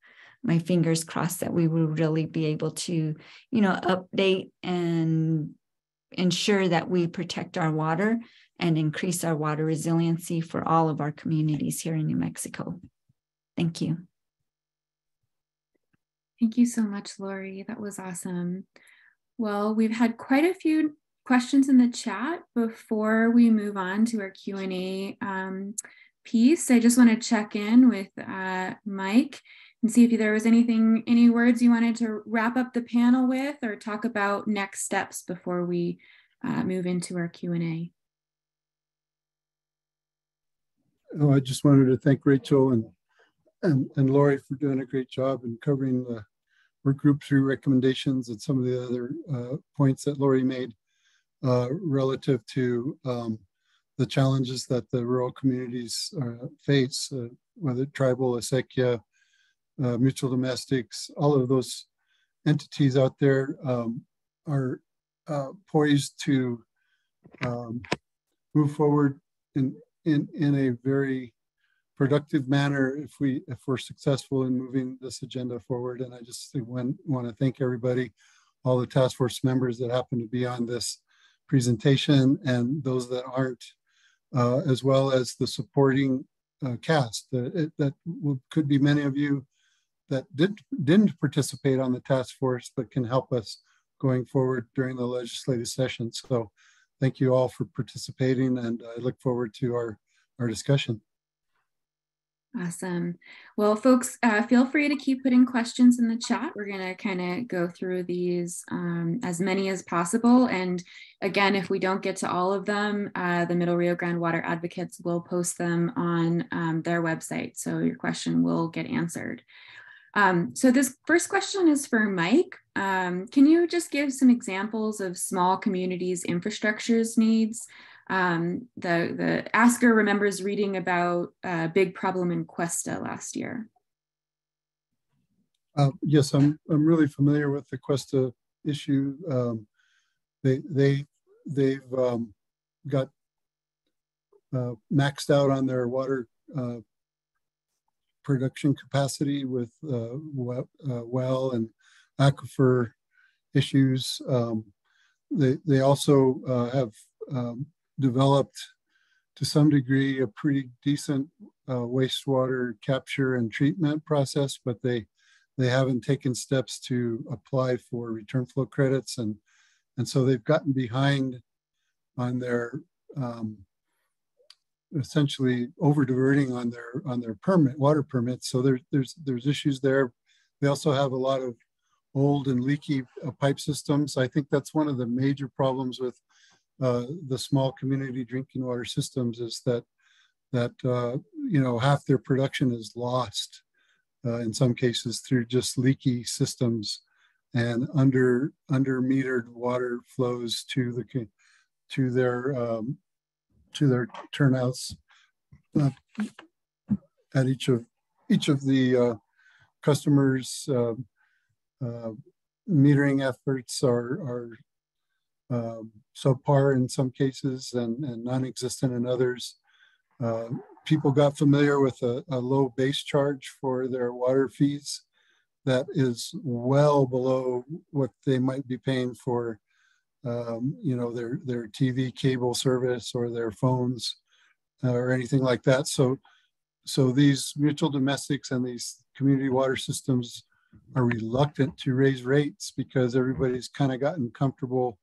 my fingers crossed that we will really be able to, you know, update and ensure that we protect our water and increase our water resiliency for all of our communities here in New Mexico. Thank you. Thank you so much, Laurie. That was awesome. Well, we've had quite a few questions in the chat before we move on to our Q&A piece. I just want to check in with Mike and see if there was any words you wanted to wrap up the panel with, or talk about next steps before we move into our Q&A. Oh, I just wanted to thank Rachel and and Laurie for doing a great job in covering the work group 3 recommendations and some of the other points that Laurie made relative to the challenges that the rural communities face, whether tribal, acequia, mutual domestics, all of those entities out there are poised to move forward in a very productive manner if we're successful in moving this agenda forward. And I just want to thank everybody, all the task force members that happen to be on this presentation and those that aren't, as well as the supporting cast. That could be many of you that didn't participate on the task force, but can help us going forward during the legislative session. So thank you all for participating, and I look forward to our discussion. Awesome. Well, folks, feel free to keep putting questions in the chat. We're going to kind of go through these as many as possible. And again, if we don't get to all of them, the Middle Rio Grande Water Advocates will post them on their website. So your question will get answered. So this first question is for Mike. Can you just give some examples of small communities' infrastructures needs? The asker remembers reading about a big problem in Cuesta last year. Yes, I'm really familiar with the Cuesta issue. They've got maxed out on their water production capacity with well and aquifer issues. They also have developed to some degree a pretty decent wastewater capture and treatment process, but they haven't taken steps to apply for return flow credits, and so they've gotten behind on their essentially over diverting on their water permits. So there's issues there. They also have a lot of old and leaky pipe systems. I think that's one of the major problems with the small community drinking water systems, is that half their production is lost in some cases through just leaky systems, and under metered water flows to their turnouts at each of the customers' metering efforts are subpar in some cases and non-existent in others. People got familiar with a low base charge for their water fees that is well below what they might be paying for their TV cable service or their phones or anything like that. So these mutual domestics and these community water systems are reluctant to raise rates because everybody's kind of gotten comfortable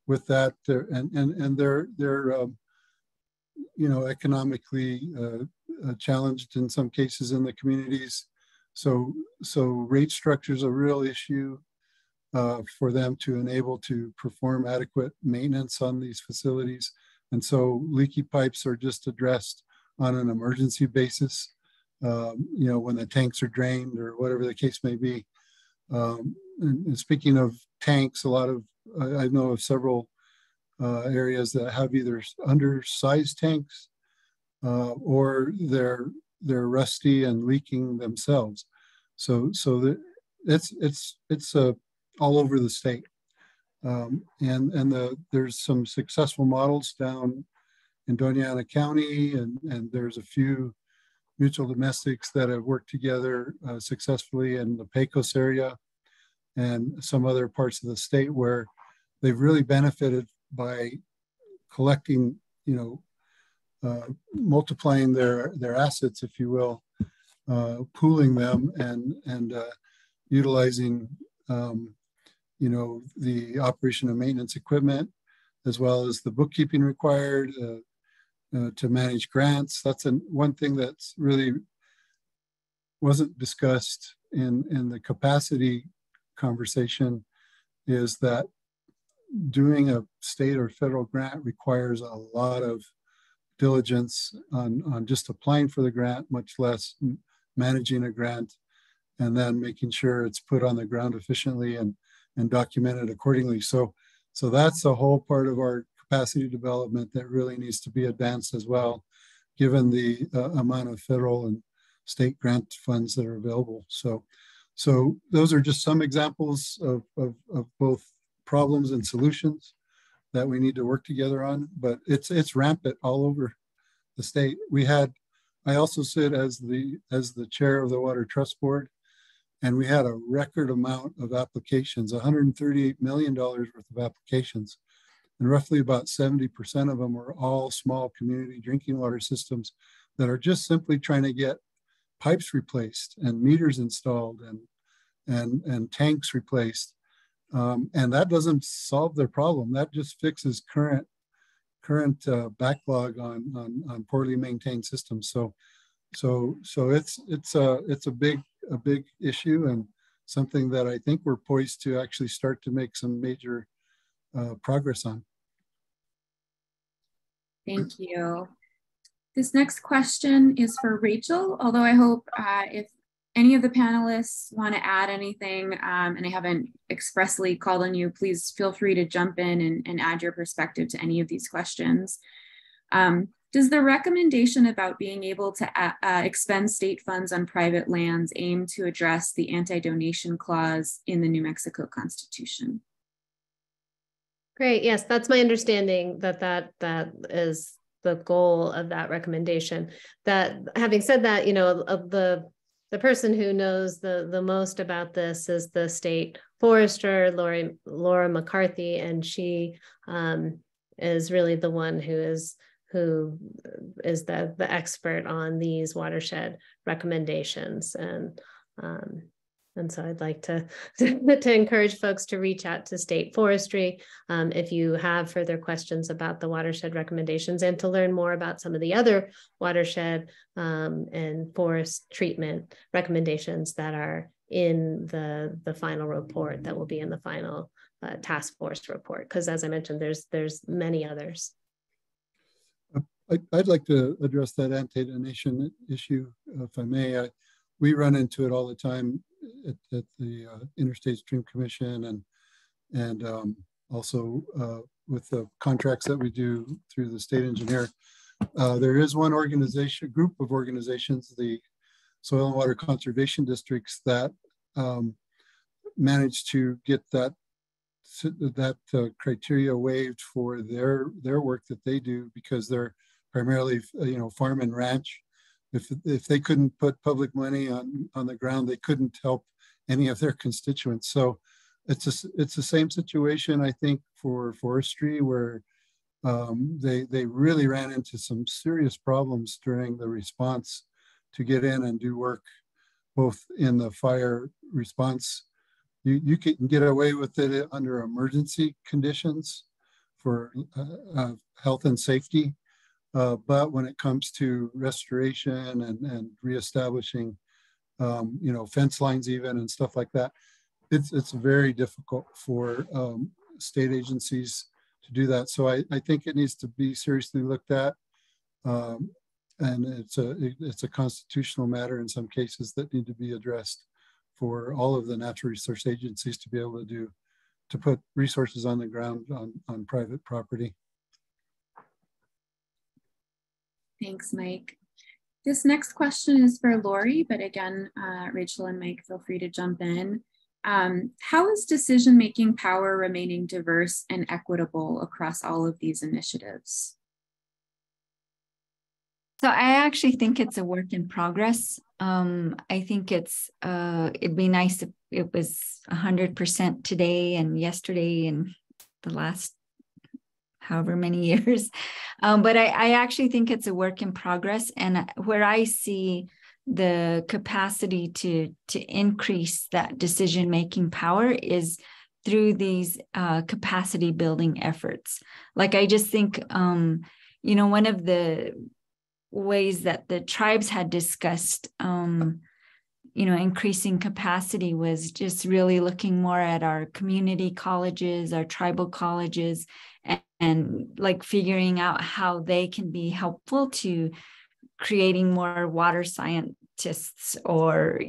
with that, and they're economically challenged in some cases in the communities. So rate structure is a real issue for them to enable to perform adequate maintenance on these facilities. And so leaky pipes are just addressed on an emergency basis, when the tanks are drained or whatever the case may be. And speaking of tanks, I know of several areas that have either undersized tanks or they're rusty and leaking themselves. So it's all over the state, and there's some successful models down in Doña Ana County, and there's a few mutual domestics that have worked together successfully in the Pecos area and some other parts of the state where they've really benefited by collecting, multiplying their assets, if you will, pooling them and utilizing, the operation and maintenance equipment, as well as the bookkeeping required to manage grants. That's one thing that's really wasn't discussed in the capacity conversation, is that doing a state or federal grant requires a lot of diligence on just applying for the grant, much less managing a grant, and then making sure it's put on the ground efficiently and documented accordingly. So that's a whole part of our capacity development that really needs to be advanced as well, given the amount of federal and state grant funds that are available. So those are just some examples of both problems and solutions that we need to work together on, but it's rampant all over the state. I also sit as the chair of the Water Trust Board, and we had a record amount of applications, $138 million worth of applications. And roughly about 70% of them were all small community drinking water systems that are just simply trying to get pipes replaced and meters installed and tanks replaced. And that doesn't solve their problem. That just fixes current backlog on poorly maintained systems. So it's a big issue, and something that I think we're poised to actually start to make some major progress on. Thank you. This next question is for Rachel, although I hope if any of the panelists want to add anything, and I haven't expressly called on you, please feel free to jump in and add your perspective to any of these questions. Does the recommendation about being able to expend state funds on private lands aim to address the anti-donation clause in the New Mexico Constitution? Great. Yes, that's my understanding that is the goal of that recommendation. That having said that, the person who knows the most about this is the state forester, Laura McCarthy, and she is really the one who is the expert on these watershed recommendations. And so I'd like to encourage folks to reach out to State Forestry if you have further questions about the watershed recommendations, and to learn more about some of the other watershed and forest treatment recommendations that are in the final report that will be in the final task force report. Because as I mentioned, there's many others. I'd like to address that anti-donation issue, if I may. We run into it all the time at the Interstate Stream Commission and also with the contracts that we do through the state engineer. There is one group of organizations, the Soil and Water Conservation Districts, that managed to get that criteria waived for their work that they do, because they're primarily farm and ranch. If they couldn't put public money on the ground, they couldn't help any of their constituents. So it's the same situation, I think, for forestry, where they really ran into some serious problems during the response to get in and do work, both in the fire response. You can get away with it under emergency conditions for health and safety. But when it comes to restoration and reestablishing, fence lines even and stuff like that, it's very difficult for state agencies to do that. So I think it needs to be seriously looked at, and it's a constitutional matter in some cases that need to be addressed for all of the natural resource agencies to be able to put resources on the ground on private property. Thanks, Mike. This next question is for Laurie, but again, Rachel and Mike, feel free to jump in. How is decision-making power remaining diverse and equitable across all of these initiatives? So I actually think it's a work in progress. I think it'd be nice if it was 100% today and yesterday and the last however many years. But I actually think it's a work in progress. And where I see the capacity to increase that decision-making power is through these capacity building efforts. Like, I just think, one of the ways that the tribes had discussed, increasing capacity was just really looking more at our community colleges, our tribal colleges, and like figuring out how they can be helpful to creating more water science scientists or,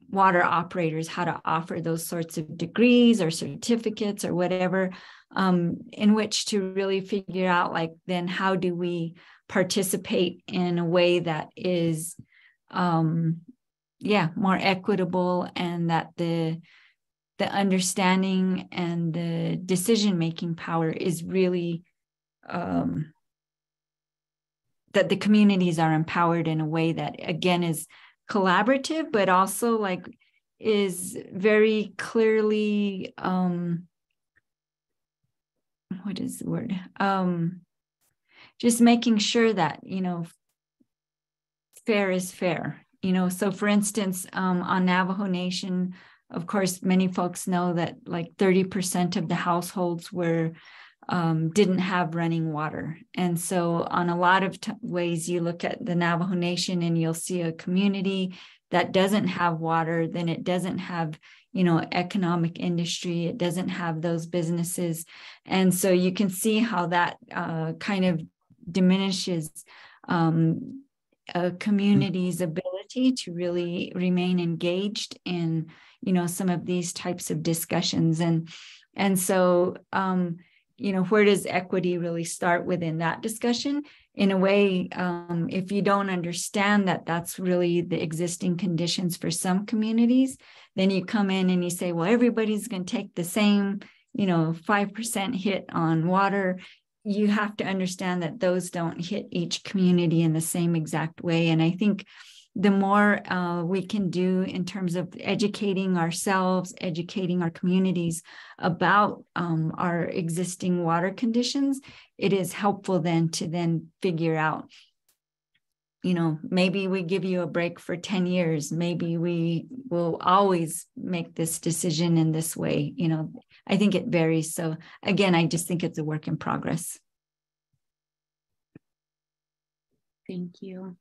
water operators how to offer those sorts of degrees or certificates or whatever, in which to really figure out, like, then how do we participate in a way that is, more equitable, and that the understanding and the decision-making power is really, that the communities are empowered in a way that, again, is collaborative, but also like is very clearly, what is the word? Just making sure that, fair is fair. So for instance, on Navajo Nation, of course, many folks know that like 30% of the households didn't have running water. And so on a lot of ways, you look at the Navajo Nation and you'll see a community that doesn't have water, then it doesn't have, economic industry, it doesn't have those businesses. And so you can see how that kind of diminishes a community's ability to really remain engaged in, some of these types of discussions. And so, where does equity really start within that discussion? In a way, if you don't understand that that's really the existing conditions for some communities, then you come in and you say, well, everybody's going to take the same, 5% hit on water. You have to understand that those don't hit each community in the same exact way. And I think the more we can do in terms of educating ourselves, educating our communities about our existing water conditions, it is helpful then to figure out, maybe we give you a break for 10 years. Maybe we will always make this decision in this way. I think it varies. So again, I just think it's a work in progress. Thank you.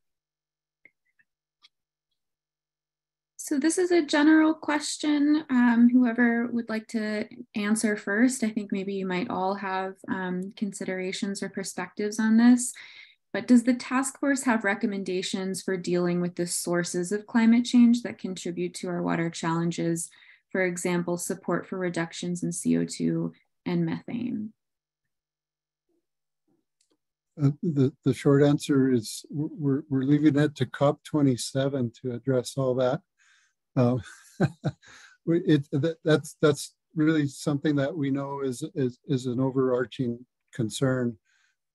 So this is a general question. Whoever would like to answer first, I think maybe you might all have considerations or perspectives on this, but does the task force have recommendations for dealing with the sources of climate change that contribute to our water challenges? For example, support for reductions in CO2 and methane? The short answer is we're leaving it to COP27 to address all that. That's really something that we know is an overarching concern,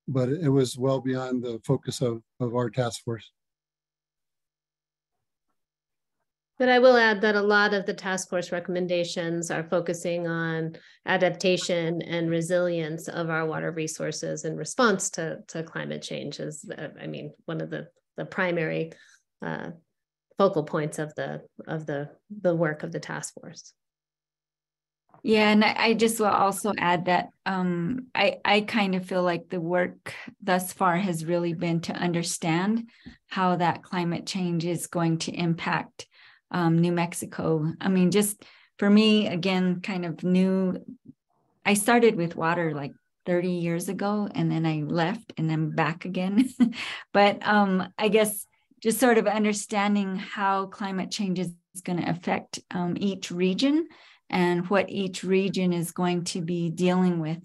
but it was well beyond the focus of our task force. But I will add that a lot of the task force recommendations are focusing on adaptation and resilience of our water resources in response to climate change is, one of the primary focal points of the work of the task force. Yeah, and I just will also add that I kind of feel like the work thus far has really been to understand how that climate change is going to impact New Mexico. Just for me, again, kind of new. I started with water like 30 years ago, and then I left and I'm back again. But I guess just sort of understanding how climate change is going to affect each region and what each region is going to be dealing with.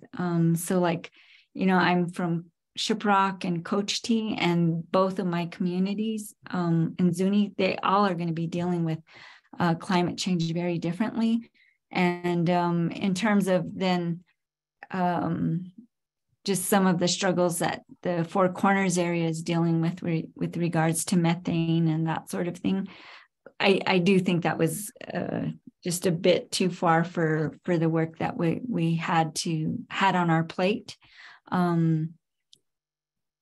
So like, I'm from Shiprock and Coachtie, and both of my communities in Zuni, they all are going to be dealing with climate change very differently. And in terms of then just some of the struggles that the Four Corners area is dealing with regards to methane and that sort of thing, I do think that was just a bit too far for the work that we had on our plate.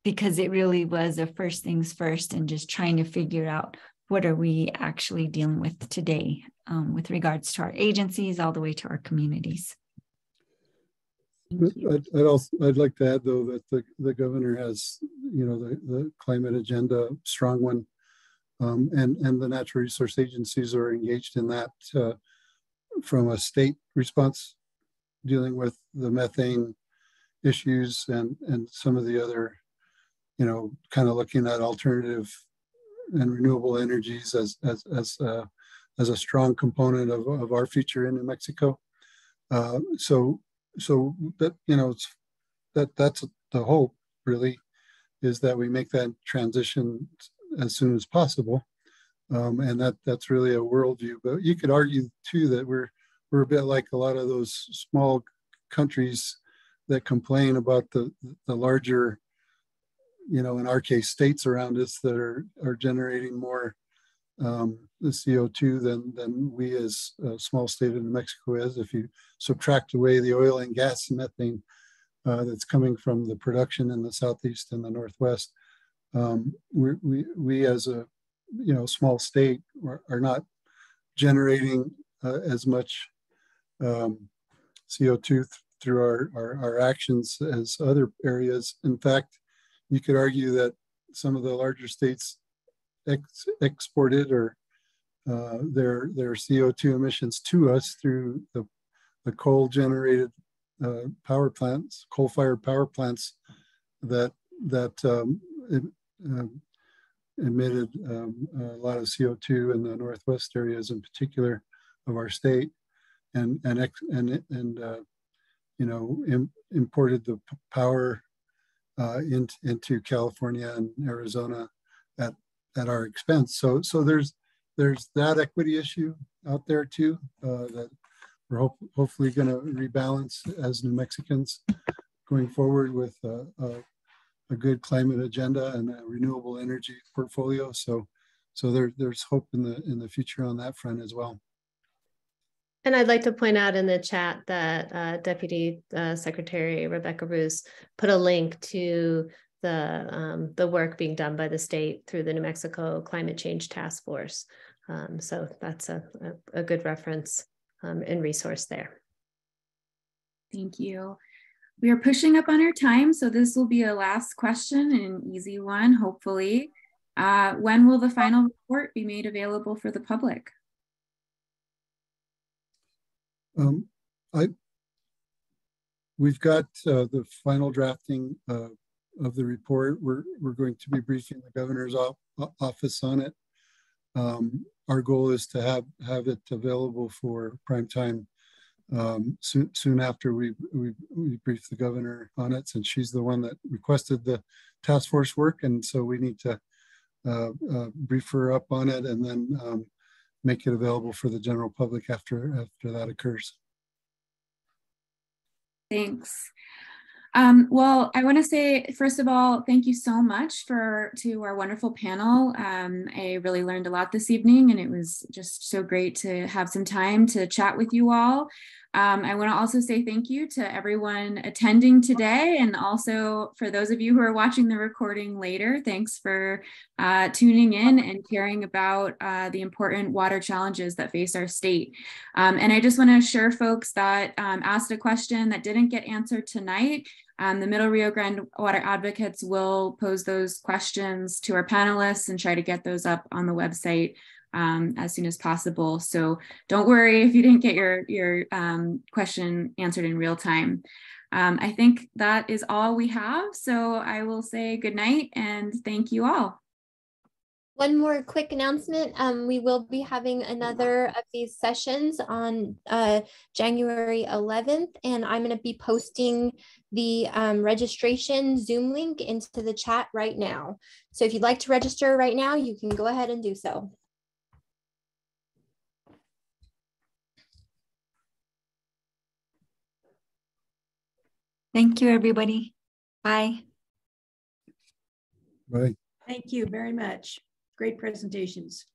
Because it really was a first things first, and just trying to figure out what are we actually dealing with today with regards to our agencies all the way to our communities. I'd like to add, though, that the governor has, the climate agenda, strong one, and the natural resource agencies are engaged in that from a state response, dealing with the methane issues and some of the other, kind of looking at alternative and renewable energies as a strong component of our future in New Mexico. So that, you know, that's the hope, really, is that we make that transition as soon as possible. And that's really a worldview. But you could argue too that we're a bit like a lot of those small countries that complain about the larger, you know, in our case, states around us that are generating more the CO2 than we as a small state of New Mexico is. If you subtract away the oil and gas and methane that's coming from the production in the Southeast and the Northwest, we as a, you know, small state are not generating as much CO2 through our actions as other areas. In fact, you could argue that some of the larger states exported or their CO2 emissions to us through the coal-generated power plants, coal-fired power plants that emitted a lot of CO2 in the Northwest areas, in particular, of our state, and you know, imported the power into California and Arizona at our expense. So there's that equity issue out there too, that we're hopefully going to rebalance as New Mexicans going forward with a good climate agenda and a renewable energy portfolio. So there's hope in the future on that front as well. And I'd like to point out in the chat that Deputy Secretary Rebecca Roos put a link to the work being done by the state through the New Mexico Climate Change Task Force. So that's a good reference and resource there. Thank you. We are pushing up on our time, so this will be a last question, and an easy one, hopefully. When will the final report be made available for the public? We've got the final drafting of the report. We're going to be briefing the governor's office on it. Our goal is to have it available for prime time soon after we brief the governor on it, since she's the one that requested the task force work, and so we need to brief her up on it and then make it available for the general public after that occurs. Thanks. Well, I want to say, first of all, thank you so much to our wonderful panel. I really learned a lot this evening, and it was just so great to have some time to chat with you all. I want to also say thank you to everyone attending today, and also for those of you who are watching the recording later, thanks for tuning in and caring about the important water challenges that face our state. And I just want to assure folks that asked a question that didn't get answered tonight. The Middle Rio Grande Water Advocates will pose those questions to our panelists and try to get those up on the website as soon as possible. So don't worry if you didn't get your question answered in real time. I think that is all we have. So I will say good night and thank you all. One more quick announcement. We will be having another of these sessions on January 11th, and I'm going to be posting the registration Zoom link into the chat right now. So if you'd like to register right now, you can go ahead and do so. Thank you, everybody. Bye. Bye. Thank you very much. Great presentations.